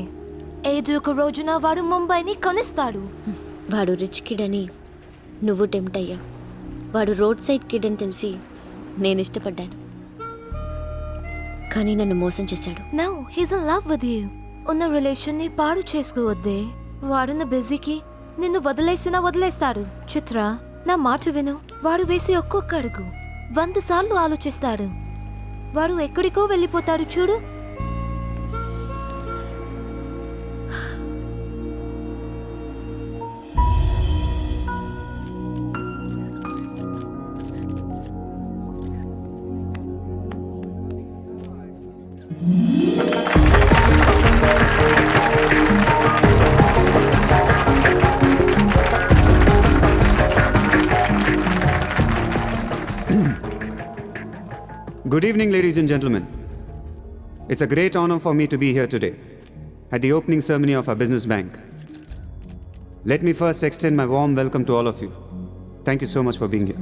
ఏదో ఒక రోజున వాడు ముంబైని కొనిస్తాడు. వాడు రిచ్ కిడ్ అని నువ్వు టెంప్ట్ అయ్యా. వాడు రోడ్ సైడ్ కిడ్ అని తెలిసి నేను ఇష్టపడ్డాను, కానీ నన్ను మోసం చేశాడు. No, he's in love with you. ఉన్న రిలేషన్ ని పాడు చేసుకోవద్దే. వాడున్న బిజీకి నిన్ను వదిలేస్తాడు. చిత్ర, నా మాట విను. వాడు వేసి ఒక్కొక్క అడుగు 100 సార్లు ఆలోచిస్తాడు. వాడు ఎక్కడికో వెళ్ళిపోతాడు చూడు. Good evening, ladies and gentlemen. It's a great honor for me to be here today at the opening ceremony of our business bank. Let me first extend my warm welcome to all of you. Thank you so much for being here.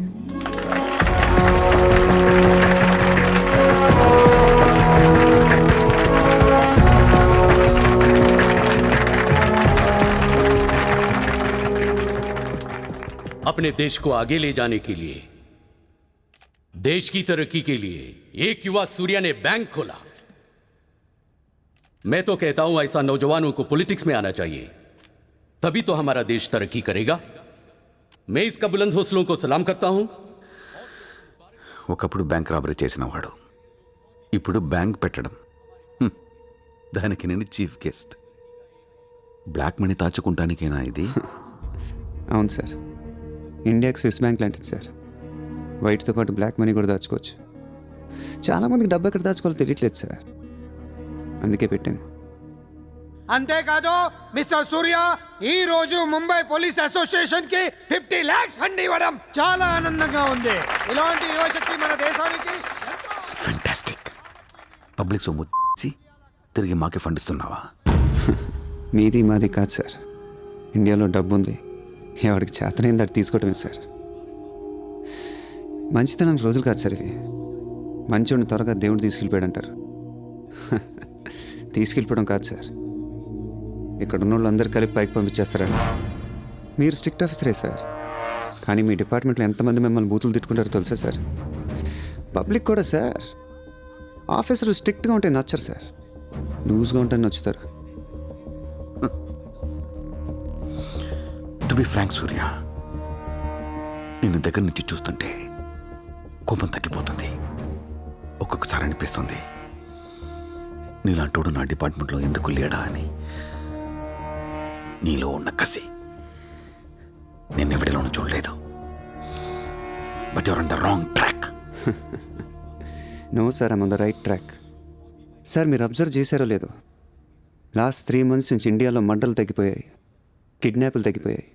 अपने देश को आगे ले जाने के लिए, देश की तरक्की के लिए एक युवा सूर्या ने बैंक खोला. मैं तो कहता हूं ऐसा नौजवानों को पॉलिटिक्स में आना चाहिए, तभी तो हमारा देश तरक्की करेगा. मैं इसका बुलंद हौसलों को सलाम करता हूं. ఒకప్పుడు బ్యాంక్ రాబరీ చేసినవాడు ఇప్పుడు బ్యాంక్ పెట్టడం, దానికి నేను చీఫ్ గెస్ట్. బ్లాక్ మనీ దాచుకుంటానికేనా ఇది? అవును సార్, ఇండియాకి స్విస్ బ్యాంక్ లాంటిది సార్. వైట్తో పాటు బ్లాక్ మనీ కూడా దాచుకోవచ్చు. చాలామందికి డబ్బు ఎక్కడ దాచుకోవాలో తెలియట్లేదు సార్, అందుకే పెట్టాను. అంతేకాదు మిస్టర్ సూర్య, ఈ రోజు ముంబై పోలీస్ అసోసియేషన్ కి 50 lakhs ఫండ్ ఇవ్వడం చాలా ఆనందంగా ఉంది. ఇలాంటి యువశక్తి మన దేశానికి ఫెంటాస్టిక్. పబ్లిక్ సొమ్ము తిరిగి మాకే ఫండ్ ఇస్తున్నావా? మీది మాది కాదు సార్, ఇండియాలో డబ్బు ఉంది, ఎవరికి చేతనైంది అది తీసుకోవటమే సార్. మంచితనానికి రోజులు కాదు సార్ ఇవి. మంచోడిని త్వరగా దేవుడు తీసుకెళ్ళిపోయాడు అంటారు. తీసుకెళ్ళిపోవడం కాదు సార్, ఇక్కడ ఉన్న వాళ్ళందరూ కలిపి పైకి పంపించేస్తారని. మీరు స్ట్రిక్ట్ ఆఫీసరే సార్, కానీ మీ డిపార్ట్మెంట్లో ఎంతమంది మిమ్మల్ని బూతులు తిట్టుకుంటారో తెలుసా సార్? పబ్లిక్ కూడా సార్, ఆఫీసర్లు స్ట్రిక్ట్గా ఉంటే నచ్చరు సార్, లూజ్గా ఉంటే నచ్చుతారు. టు బి ఫ్రాంక్ సూర్య, నిన్ను దగ్గర నుంచి చూస్తుంటే కోపం తగ్గిపోతుంది. ఒక్కొక్కసారి అనిపిస్తుంది నీలాంటోడు నా డిపార్ట్మెంట్లో ఎందుకు లేడా అని. నీలో ఉన్న కసి నిన్నెవడిలోనూ చూడలేదు. But your on the wrong track. No sir, I'm on the right track. Sir మీరు అబ్జర్వ్ చేశారో లేదో, లాస్ట్ 3 months నుంచి ఇండియాలో మర్డర్లు తగ్గిపోయాయి, కిడ్నాప్లు తగ్గిపోయాయి,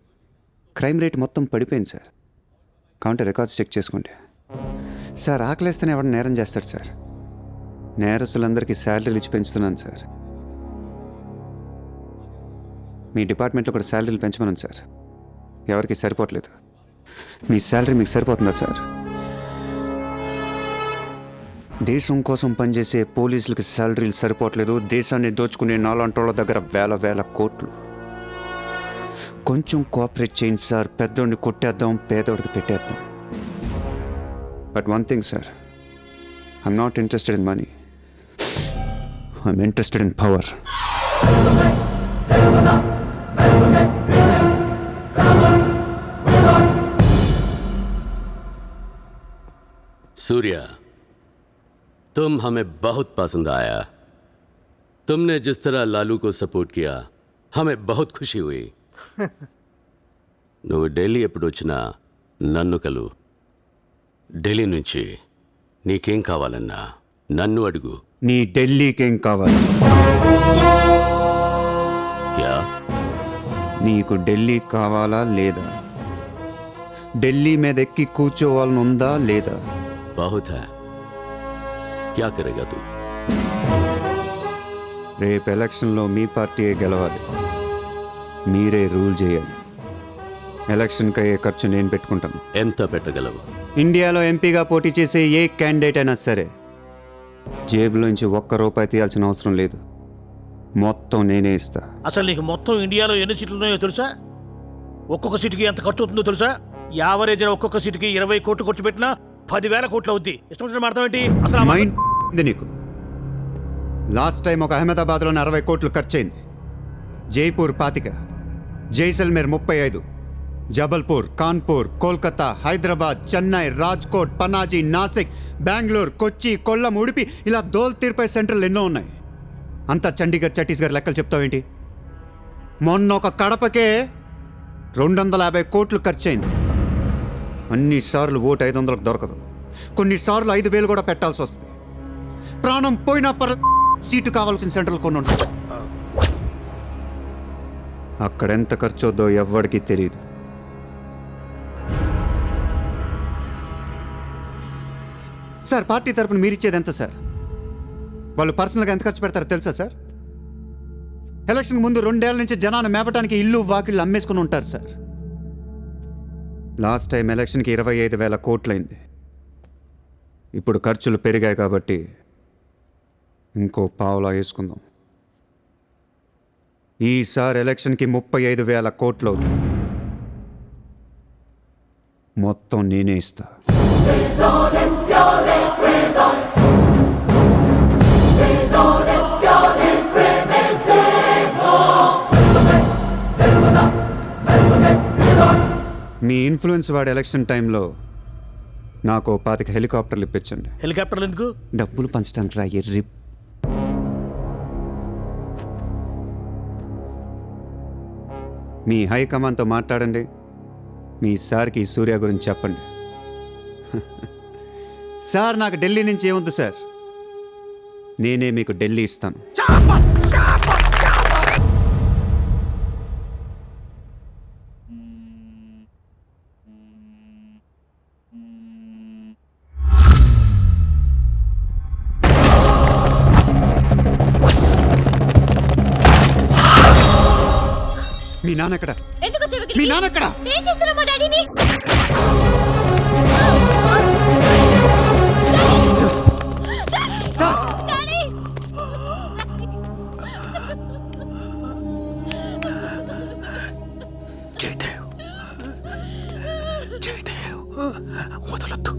క్రైమ్ రేట్ మొత్తం పడిపోయింది సార్. కావుంటే రికార్డ్స్ చెక్ చేసుకోండి సార్. ఆకలేస్తేనే ఎవడ నేరం చేస్తాడు సార్. నేరస్తులందరికీ శాలరీలు ఇచ్చి పెంచుతున్నాను సార్. మీ డిపార్ట్మెంట్లో కూడా శాలరీలు పెంచమన్నాను సార్, ఎవరికి సరిపోవట్లేదు. మీ శాలరీ మీకు సరిపోతుందా సార్? దేశం కోసం పనిచేసే పోలీసులకి శాలరీలు సరిపోవట్లేదు, దేశాన్ని దోచుకునే నాలాంటోళ్ళ దగ్గర వేల కోట్లు. కొంచెం కోఆపరేట్ చేయండి సార్, పెద్దోడిని కొట్టేద్దాం, పేదోడికి పెట్టేద్దాం. But one thing sir, I'm not interested in money, I'm interested in power. Surya, तुम हमें बहुत पसंद आया. तुमने जिस तरह लालू को सपोर्ट किया हमें बहुत खुशी हुई. నువ్వు ఢిల్లీ ఎప్పుడు వచ్చినా నన్ను కలు. ఢిల్లీ నుంచి నీకేం కావాలన్నా నన్ను అడుగు. నీ ఢిల్లీకేం కావాలి? క్యా? నీకు ఢిల్లీ కావాలా లేదా? ఢిల్లీ మీద ఎక్కి కూర్చోవాలని ఉందా లేదా? बहुत है. क्या करेगा तू? రేపు ఎలక్షన్లో మీ పార్టీయే గెలవాలి. మీరే రూల్ చేయాలి. ఎలక్షన్కి అయ్యే ఖర్చు నేను పెట్టుకుంటాను. ఎంత పెట్టగలవు? ఇండియాలో ఎంపీగా పోటీ చేసే ఏ క్యాండిడేట్ అయినా సరే జేబులోంచి ₹1 తీయాల్సిన అవసరం లేదు. మొత్తం నేనే ఇస్తా. అసలు నీకు మొత్తం ఇండియాలో ఎన్ని సీట్లు ఉన్నాయో తెలుసా? ఒక్కొక్క సీటుకి ఎంత ఖర్చు అవుతుందో తెలుసా? యావరేజ్ ఒక్కొక్క సీటుకి 20 కోట్లు ఖర్చు పెట్టినా 10,000 కోట్లు అవుద్ది. ఇష్టం వచ్చిన మాట్లాడేంటి అసలు? మైండ్ ఉంది నీకు. లాస్ట్ టైం ఒక అహ్మదాబాద్లోనే 60 కోట్లు ఖర్చయింది. జైపూర్ 25, జైసల్మేర్ 35, జబల్పూర్, కాన్పూర్, కోల్కతా, హైదరాబాద్, చెన్నై, రాజ్కోట్, పనాజీ, నాసిక్, బెంగళూరు, కొచ్చి, కొల్లం, ఉడిపి ఇలా దోల్ తీర్పై సెంటర్లు ఎన్నో ఉన్నాయి. అంతా చండీగఢ్, ఛత్తీస్గఢ్ లెక్కలు చెప్తావేంటి? మొన్న ఒక కడపకే 250 కోట్లు ఖర్చయింది. అన్నిసార్లు ఓటు 500కు దొరకదు. కొన్నిసార్లు 5,000 కూడా పెట్టాల్సి వస్తుంది. ప్రాణం పోయినా సీటు కావాల్సిన సెంటర్లు కొన్ని ఉంటాయి. అక్కడెంత ఖర్చు అవుద్దో ఎవ్వడికి తెలియదు. సార్, పార్టీ తరపున మీరిచ్చేది ఎంత సార్? వాళ్ళు పర్సనల్గా ఎంత ఖర్చు పెడతారో తెలుసా సార్? ఎలక్షన్ ముందు 2 ఏళ్ల నుంచి జనాన్ని మేపటానికి ఇల్లు వాకిళ్ళు అమ్మేసుకుని ఉంటారు సార్. లాస్ట్ టైం ఎలక్షన్కి 25,000 కోట్లయింది. ఇప్పుడు ఖర్చులు పెరిగాయి కాబట్టి ఇంకో పావులా వేసుకుందాం. ఈసారి ఎలక్షన్కి 35,000 కోట్లు అవుతుంది. మొత్తం నేనే ఇస్తా. మీ ఇన్ఫ్లుయెన్స్ వాడే ఎలక్షన్ టైంలో నాకు 25 హెలికాప్టర్లు ఇప్పించండి. హెలికాప్టర్లు ఎందుకు? డబ్బులు పంచడానికి రా ఎర్రి. మీ హైకమాండ్తో మాట్లాడండి. మీ సార్కి ఈ సూర్య గురించి చెప్పండి. సార్, నాకు ఢిల్లీ నుంచి ఏముంది సార్? నేనే మీకు ఢిల్లీ ఇస్తాను. మీ నాన్న ఎక్కడ? మీ నాన్న ఎక్కడ? ఏం చేస్తున్నా మా డాడీని? జయదేవ్, వదలొద్దు.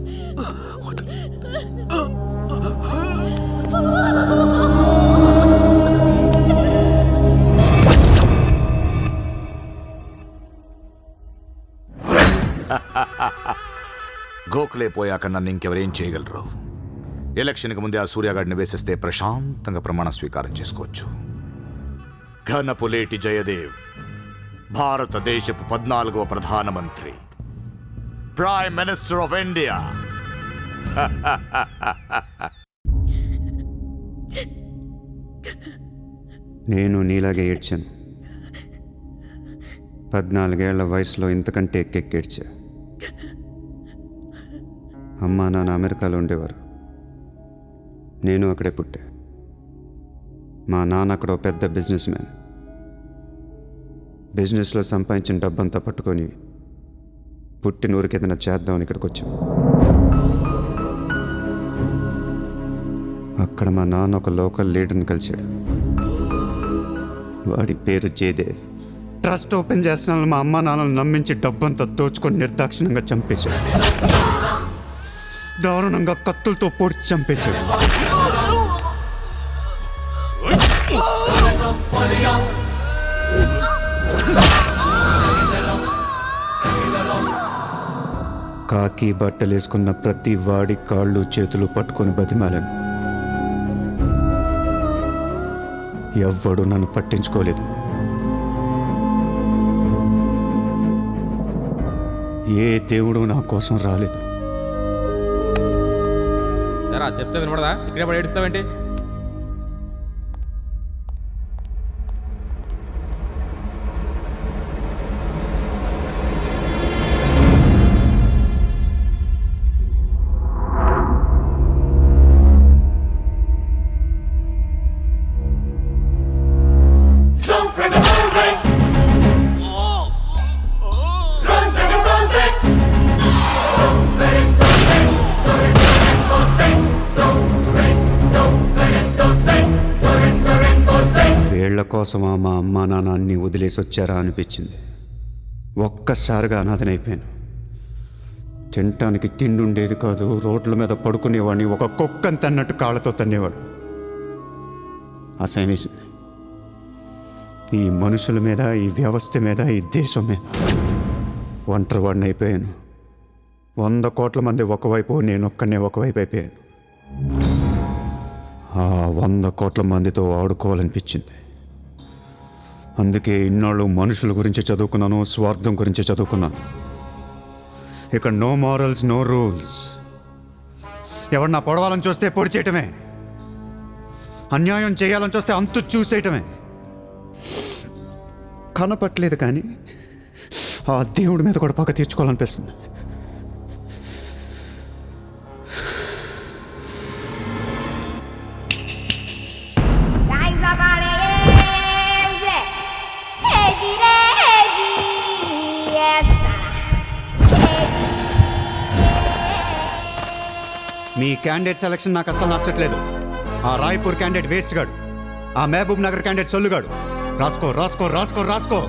గోఖలే పోయాక నన్ను ఇంకెవరేం చేయగలరు? ఎలక్షన్కి ముందే ఆ సూర్యగాడిని వేసేస్తే ప్రశాంతంగా ప్రమాణ స్వీకారం చేసుకోవచ్చు. ఘనపులేటి జయదేవ్ భారతదేశపు 14వ ప్రధానమంత్రి, ప్రైమ్ మినిస్టర్ ఆఫ్ ఇండియా. నేను నీలాగే ఏడ్చాను. 14 ఏళ్ల వయసులో ఇంతకంటే ఎక్కెక్కేడ్చా. అమ్మా నాన్న అమెరికాలో ఉండేవారు. నేను అక్కడే పుట్టా. మా నాన్న అక్కడ ఒక పెద్ద బిజినెస్ మ్యాన్. బిజినెస్లో సంపాదించిన డబ్బంతా పట్టుకొని పుట్టిన ఊరికి ఏదైనా చేద్దామని ఇక్కడికి వచ్చాం. అక్కడ మా నాన్న ఒక లోకల్ లీడర్ని కలిశాడు. వాడి పేరు జయదేవ్. ట్రస్ట్ ఓపెన్ చేస్తున్నాను మా అమ్మ నాన్నలు నమ్మించి డబ్బంతా దోచుకొని నిర్దాక్షిణ్యంగా చంపేశాడు. దారుణంగా కత్తులతో పొడిచి చంపేశాడు. కాకి బట్టలేసుకున్న ప్రతి వాడి కాళ్ళు చేతులు పట్టుకొని బతిమాలను. ఎవ్వడు నన్ను పట్టించుకోలేదు. ఏ దేవుడు నా కోసం రాలేదు. చెప్తే వినపడదా? ఇక్కడే పడి ఏడుస్తావేంటి? వీళ్ల కోసమా మా అమ్మా నాన్న అన్ని వదిలేసి వచ్చారా అనిపించింది. ఒక్కసారిగా అనాథనైపోయాను. తినటానికి తిండి ఉండేది కాదు. రోడ్ల మీద పడుకునేవాడిని. ఒక కుక్కని తన్నట్టు కాళ్ళతో తన్నేవాడు. అసహ్యం వేసింది. ఈ మనుషుల మీద, ఈ వ్యవస్థ మీద, ఈ దేశం మీద ఒంటరి వాడిని అయిపోయాను. 100 కోట్ల మంది ఒకవైపు, నేనొక్కనే ఒకవైపు అయిపోయాను. ఆ 100 కోట్ల మందితో ఆడుకోవాలనిపించింది. అందుకే ఇన్నాళ్ళు మనుషుల గురించి చదువుకున్నాను, స్వార్థం గురించి చదువుకున్నాను. ఇక నో మారల్స్, నో రూల్స్. ఎవరన్నా పొడవాలని చూస్తే పొడి చేయటమే, అన్యాయం చేయాలని చూస్తే అంతు చూసేయటమే. కనపట్లేదు కానీ ఆ దేవుడి మీద కూడా పక్క తీర్చుకోవాలనిపిస్తుంది. మీ క్యాండిడేట్ సెలక్షన్ నాకు అస్సలు నచ్చట్లేదు. ఆ రాయ్పూర్ క్యాండిడేట్ వేస్ట్ గాడు, ఆ మహబూబ్ నగర్ క్యాండిడేట్ సొల్లుగాడు. రాసుకో రాసుకో రాసుకో రాసుకో.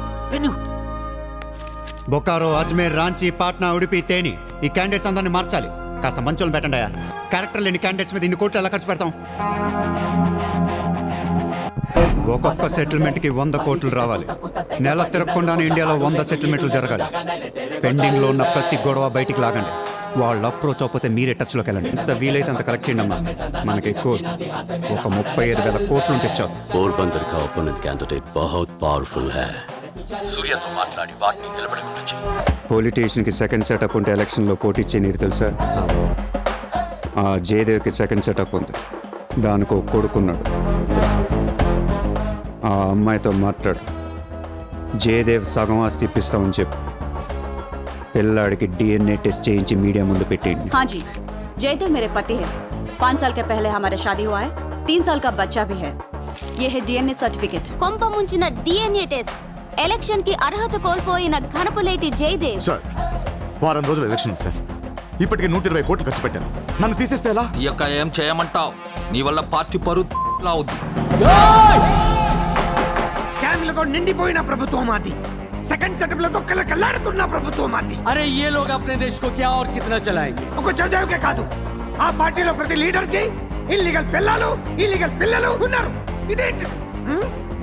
బొకారో, అజ్మేర్, రాంచీ, పాట్నా, ఉడిపి, తేని, ఈ క్యాండిడేట్స్ అందరినీ మార్చాలి. కాస్త మంచోళ్ళని పెట్టండి అయ్యా. క్యారెక్టర్ లేని క్యాండిడేట్స్ మీద ఇన్ని కోట్లు ఎలా ఖర్చు పెడతాం? ఒక్కొక్క సెటిల్మెంట్కి 100 కోట్లు రావాలి. నెల తిరగకుండానే ఇండియాలో 100 సెటిల్మెంట్లు జరగాలి. పెండింగ్లో ఉన్న ప్రతి గొడవ బయటికి లాగండి. వాళ్ళు అప్రోచ్ అవ్వకపోతే మీరే టచ్లోకి వెళ్ళండి. ఎంత వీలైతే అంత కలెక్ట్ చేయండి అమ్మా. మనకి ఎక్కువ ఒక 35,000 కోట్లు ఉంటే చాలు. పోర్బందర్ का ओपोनेंट कैंडिडेट बहुत पावरफुल है. సూర్యతో మాట్లాడి వాటిని నిలబడకుండా. పొలిటీషియన్కి సెకండ్ సెటప్ ఉంటే ఎలక్షన్లో పోటీ చేయనీరు తెలుసా? ఆ జయదేవ్కి సెకండ్ సెటప్ ఉంది. దానికి ఒక కొడుకున్నాడు. ఆ అమ్మాయితో మాట్లాడు. జయదేవ్ సగం ఆస్తి ఇప్పిస్తామని చెప్పు. పిల్లాడికి DNA टेस्ट చేయించి మీడియా ముందు పెట్టేయండి. हाँ जी, जयदेव मेरे पति है. 5 साल के पहले हमारा शादी हुआ है. 3 साल का बच्चा भी है. ये है DNA सर्टिफिकेट. కొంప ముంచిన DNA టెస్ట్. ఎలక్షన్ కి అర్హత కోల్పోయిన ఘనపులేటి జయదేవ్. సార్, వారం రోజులు ఎలక్షన్ ఉంది సార్. ఇప్పటికే 120 కోట్లు ఖర్చు పెట్టాను. నన్ను తీసేస్తే ఎలా? ఈ యొక్క ఏం చేయమంటావు? నీ వల్ల పార్టీ పరువులా ఉంది. స్కామ్లతో నిండిపోయిన ప్రభుత్వం మాది. సెకండ్ సెటప్ లతో కలకలాడుతున్న ప్రభుత్వం మాది. अरे ये लोग अपने देश को क्या और कितना चलाएंगे? ఒక జయదేవ్కే కాదు, ఆ పార్టీలో ప్రతి లీడర్ కి ఇల్లీగల్ పిల్లలు ఉన్నారు.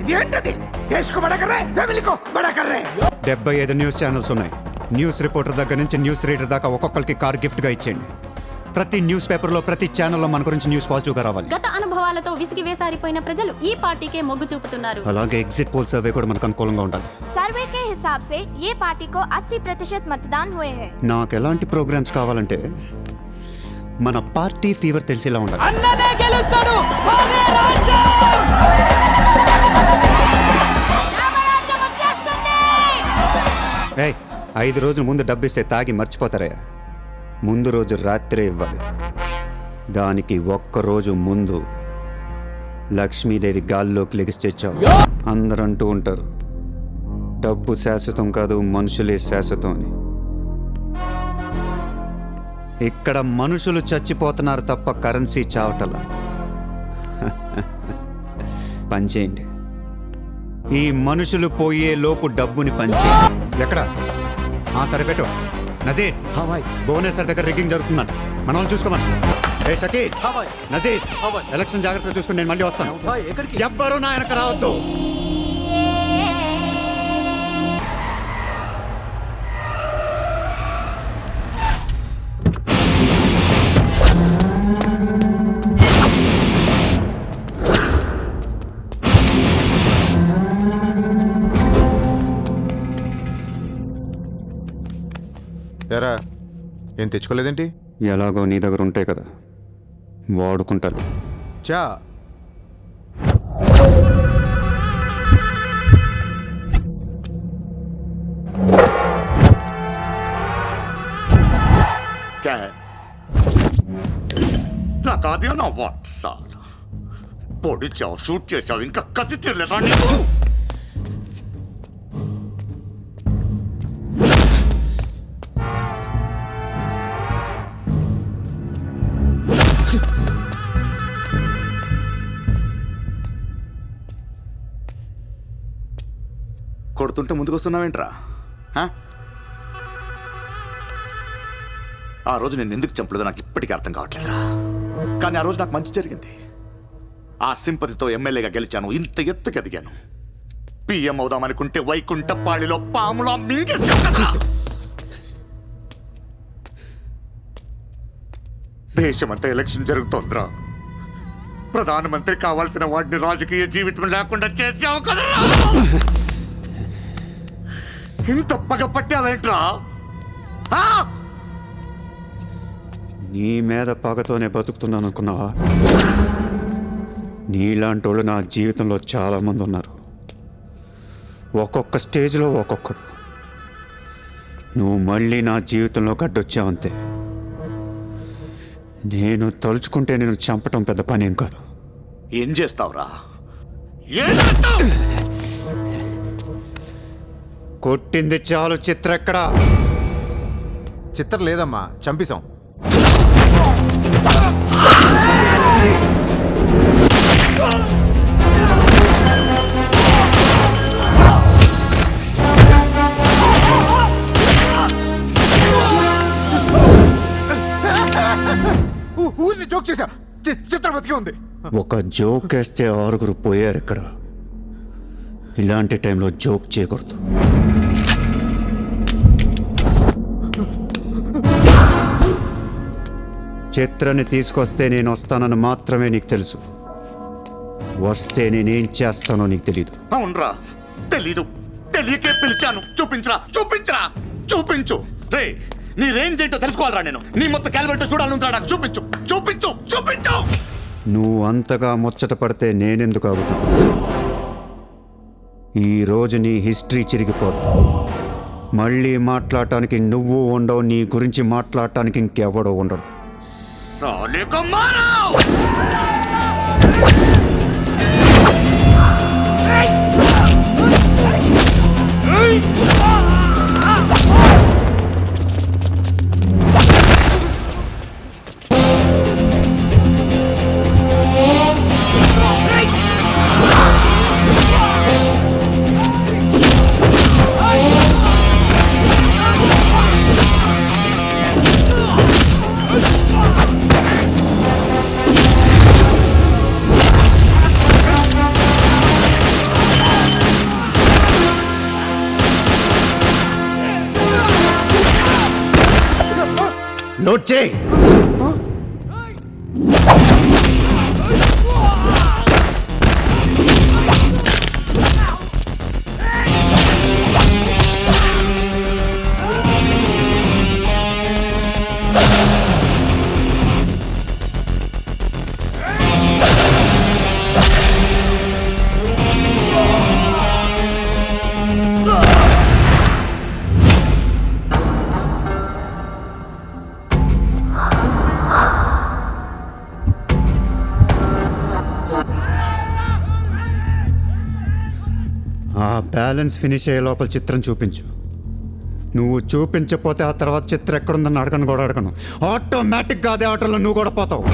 ఇదేంటది? దేశ్ కో బడా కర్ రహే, ఫ్యామిలీ కో బడా కర్ రహే. 75 న్యూస్ ఛానల్స్ ఉన్నాయి. న్యూస్ రిపోర్టర్ దగ్గర నుంచి న్యూస్ రీడర్ దాకా ఒక్కొక్కరికి కార్ గిఫ్ట్గా ఇచ్చేయండి. ప్రతి న్యూస్ పేపర్లో, ప్రతి ఛానల్లో మన గురించి న్యూస్ పాజిటివ్గా రావాలి. గత అనుభవాలతో విసిగి వేసారిపోయిన ప్రజలు ఈ పార్టీకే మొగ్గు చూపుతున్నారు. అలాగే ఎగ్జిట్ పోల్ సర్వే కూడా మనకు అనుకూలంగా ఉండాలి. सर्वे के हिसाब से ये पार्टी को 80% मतदान हुए हैं. నాకు ఎలాంటి ప్రోగ్రామ్స్ కావాలంటే మన పార్టీ ఫీవర్ తెలిసేలా ఉండాలి. అన్నదే గెలుస్తాడు. మాదే రాజ్యం. 5 రోజుల ముందు డబ్బిస్తే తాగి మర్చిపోతారయ్యా. ముందు రోజు రాత్రే ఇవ్వాలి. దానికి ఒక్కరోజు ముందు లక్ష్మీదేవి గాల్లోకి లెగిస్తే చాలు. అందరూ అంటూ ఉంటారు డబ్బు శాశ్వతం కాదు, మనుషులే శాశ్వతం అని. ఇక్కడ మనుషులు చచ్చిపోతున్నారు తప్ప కరెన్సీ చావటలా. పనిచేయండి. ఈ మనుషులు పోయే లోపు డబ్బుని పనిచేయండి. ఎక్కడ? సరిపెట్టు. నజీర్, భువనేశ్వర్ దగ్గర రిగ్గింగ్ జరుగుతుందంట. మన వాళ్ళు చూసుకోమని. షకీల్, నజీర్, ఎలక్షన్ జాగ్రత్తగా చూసుకుని నేను మళ్ళీ వస్తాను. ఎవ్వరూ నా వెనక రావద్దు. ఎరా ఏం తెచ్చుకోలేదేంటి? ఎలాగో నీ దగ్గర ఉంటాయి కదా, వాడుకుంటాను. చా నాకు అది నా వాట్ సార్ పొడిచావు, షూట్ చేసావు, ఇంకా కసి తీరలేదా నీకు? కొడుతుంటే ముందుకొస్తున్నావేంట్రా? ఆ రోజు నేను ఎందుకు చంపలేదో నాకు ఇప్పటికీ అర్థం కావట్లేదురా. కానీ ఆ రోజు నాకు మంచి జరిగింది. ఆ సింపతితో ఎమ్మెల్యేగా గెలిచాను, ఇంత ఎత్తుకు ఎదిగాను. పిఎం అవుదామనుకుంటే వైకుంఠపాళిలో పాములా మింగేసావు కదా. దేశమంతా ఎలక్షన్ జరుగుతోందిరా. ప్రధానమంత్రి కావాల్సిన వాడిని రాజకీయ జీవితం లేకుండా చేసావు కదరా. ఇంత పగ పట్టావేంట్రా? నీ మీద పగతోనే బతుకుతున్నాను అనుకున్నావా? నీలాంటి వాళ్ళు నా జీవితంలో చాలామంది ఉన్నారు. ఒక్కొక్క స్టేజ్లో ఒక్కొక్కడు. నువ్వు మళ్ళీ నా జీవితంలో గడ్డొచ్చావంతే. నేను తలుచుకుంటే నేను చంపటం పెద్ద పని ఏం కాదు. ఏం చేస్తావురా? కొట్టింది చాలు. చిత్ర ఎక్కడా? చిత్ర లేదమ్మా, చంపేశాం. ఊరిని జోక్ చేశా. చిత్ర బతికే ఉంది. ఒక జోక్ వేస్తే 6 పోయారు ఇక్కడ. ఇలాంటి టైంలో జోక్ చేయకూడదు. చిత్రని తీసుకొస్తే నేను వస్తానని మాత్రమే నీకు తెలుసు. వస్తే నేనేం చేస్తానో నీకు తెలీదు. అవునరా, తెలీదు. తెలియకే పిలిచాను. చూపించరా, చూపించరా, చూపించు. రే, నీ రేంజ్ ఏంటో తెలుసుకోవాలరా నేను. నీ మొత్తం క్యాలిబర్ చూడాలంటా నాకు. చూపించు, చూపించు, చూపించు. నువ్వు అంతగా ముచ్చట పడితే నేనెందుకు ఆగుతా? ఈరోజు నీ హిస్టరీ చిరిగిపోద్ది. మళ్ళీ మాట్లాడటానికి నువ్వు ఉండవు, నీ గురించి మాట్లాడటానికి ఇంకెవడో ఉండడు. साले को मारो! నోట్ చేయి. ఆ బ్యాలెన్స్ ఫినిష్ అయ్యే లోపల చిత్రం చూపించు. నువ్వు చూపించకపోతే ఆ తర్వాత చిత్రం ఎక్కడుందని అడగను కూడా అడగను. ఆటోమేటిక్గా అదే ఆటోలో నువ్వు కూడా పోతావు.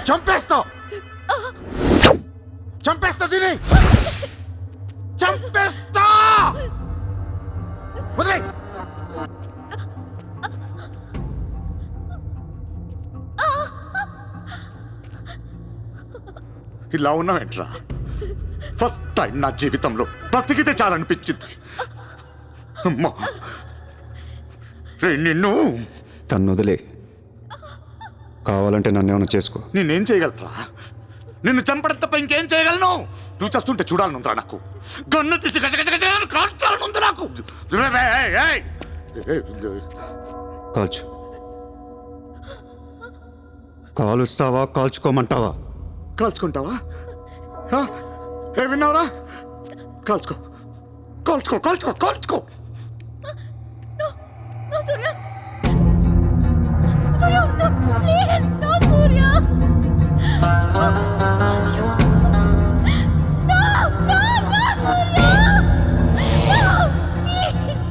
చంపేస్తా చంపేస్తా దీని చంపేస్తా వదిలే ఇలా ఉన్నావేంట్రా? ఫస్ట్ టైం నా జీవితంలో బ్రతికితే చాలనిపించింది. అమ్మా రే నిన్ను తను వదిలే, కావాలంటే నన్ను ఏమైనా చేసుకో. నేనేం చేయగలరా? నిన్ను చంపడం తప్ప ఇంకేం చేయగలను? నువ్వు చేస్తుంటే చూడాలనుందిరా నాకు. గన్ను తీసి కాల్చాలనుంది నాకు. కాల్చు. కాలుస్తావా కాల్చుకోమంటావా? కాల్చుకుంటావా? ఏ విన్నావురా? కాల్చుకో కాల్చుకో కాల్చుకో కాల్చుకో. No, Surya! Surya, no, please! No, Surya! No, no, no, Surya! No, please!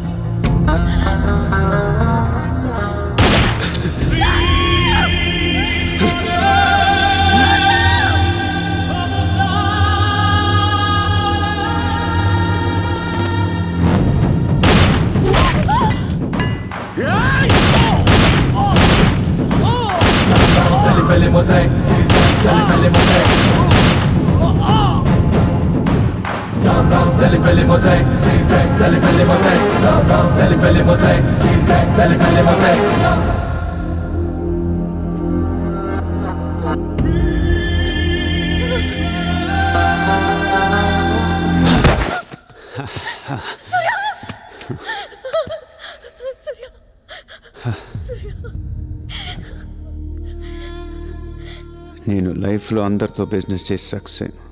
నేను లైఫ్లో అందరితో బిజినెస్ చేసి సక్సెస్ అయ్యాను,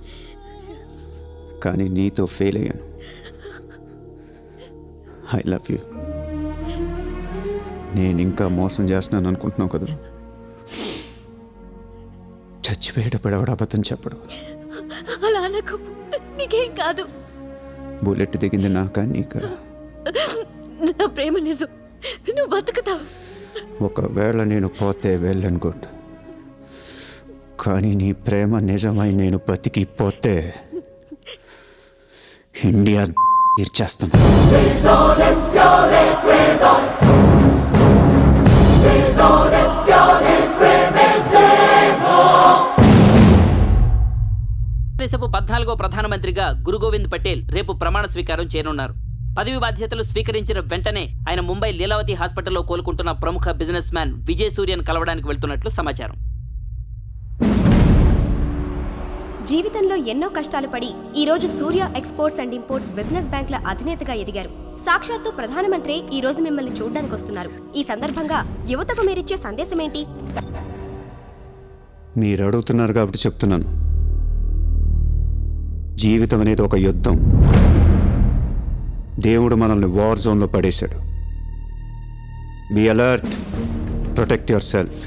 కానీ నీతో ఫెయిల్ అయ్యాను. I love you. నేను ఇంకా మోసం చేస్తున్నాను అనుకుంటున్నావు కదా? చచ్చిపోయేటప్పుడు ఎవడ అబద్ధం చెప్పడు. అలా అనకు, నీకేం కాదు. బుల్లెట్ దిగింది నాకా నీకా? నా ప్రేమ నిజం, నువ్వు బతుకుతావు. ఒకవేళ నేను పోతే వెళ్ళను గుడ్, కానీ నీ ప్రేమ నిజమై నేను బతికిపోతే ఇండియా తీర్చేస్తాను. దేశపు 14వ ప్రధానమంత్రిగా గురు గోవింద్ పటేల్ రేపు ప్రమాణ స్వీకారం చేయనున్నారు. పదవి బాధ్యతలు స్వీకరించిన వెంటనే ఆయన ముంబై లీలావతి హాస్పిటల్లో కోలుకుంటున్న ప్రముఖ బిజినెస్ మ్యాన్ విజయ్ సూర్యను కలవడానికి వెళ్తున్నట్లు సమాచారం. జీవితంలో ఎన్నో కష్టాలు పడి ఈ రోజు సూర్య ఎక్స్పోర్ట్స్ అండ్ ఇంపోర్ట్స్ బిజినెస్ బ్యాంక్ల అధినేతగా ఎదిగారు. సాక్షాత్తు ప్రధానమంత్రి ఈ రోజు మిమ్మల్ని చూడడానికి వస్తున్నారు. ఈ సందర్భంగా యువతకు మీరిచ్చే సందేశం ఏంటి? మీరు అడుగుతున్నారు కాబట్టి చెప్తున్నాను. జీవితం అనేది ఒక యుద్ధం. దేవుడు మనల్ని వార్ జోన్లో పడేశాడు. Be alert, protect your self.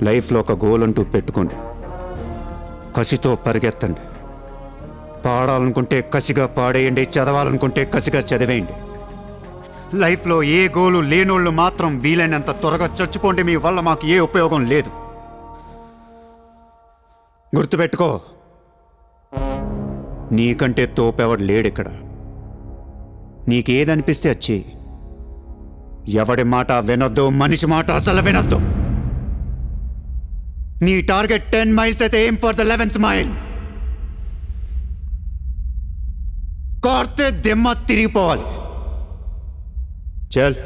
లైఫ్లో ఒక గోల్ అంటూ పెట్టుకోండి, కసితో పరిగెత్తండి. పాడాలనుకుంటే కసిగా పాడేయండి, చదవాలనుకుంటే కసిగా చదివేయండి. లైఫ్లో ఏ గోలు లేనోళ్ళు మాత్రం వీలైనంత త్వరగా చచ్చిపోండి. మీ వల్ల మాకు ఏ ఉపయోగం లేదు. గుర్తుపెట్టుకో, నీకంటే తోపెవడు లేడిక్కడ. నీకేదనిపిస్తే వచ్చి, ఎవడి మాట వినొద్దు, మనిషి మాట అసలు వినొద్దు. నీ టార్గెట్ 10 miles అయితే aim for the 11th mile. కార్తే దిమ్మ తిరిగిపోవాలి. చల్.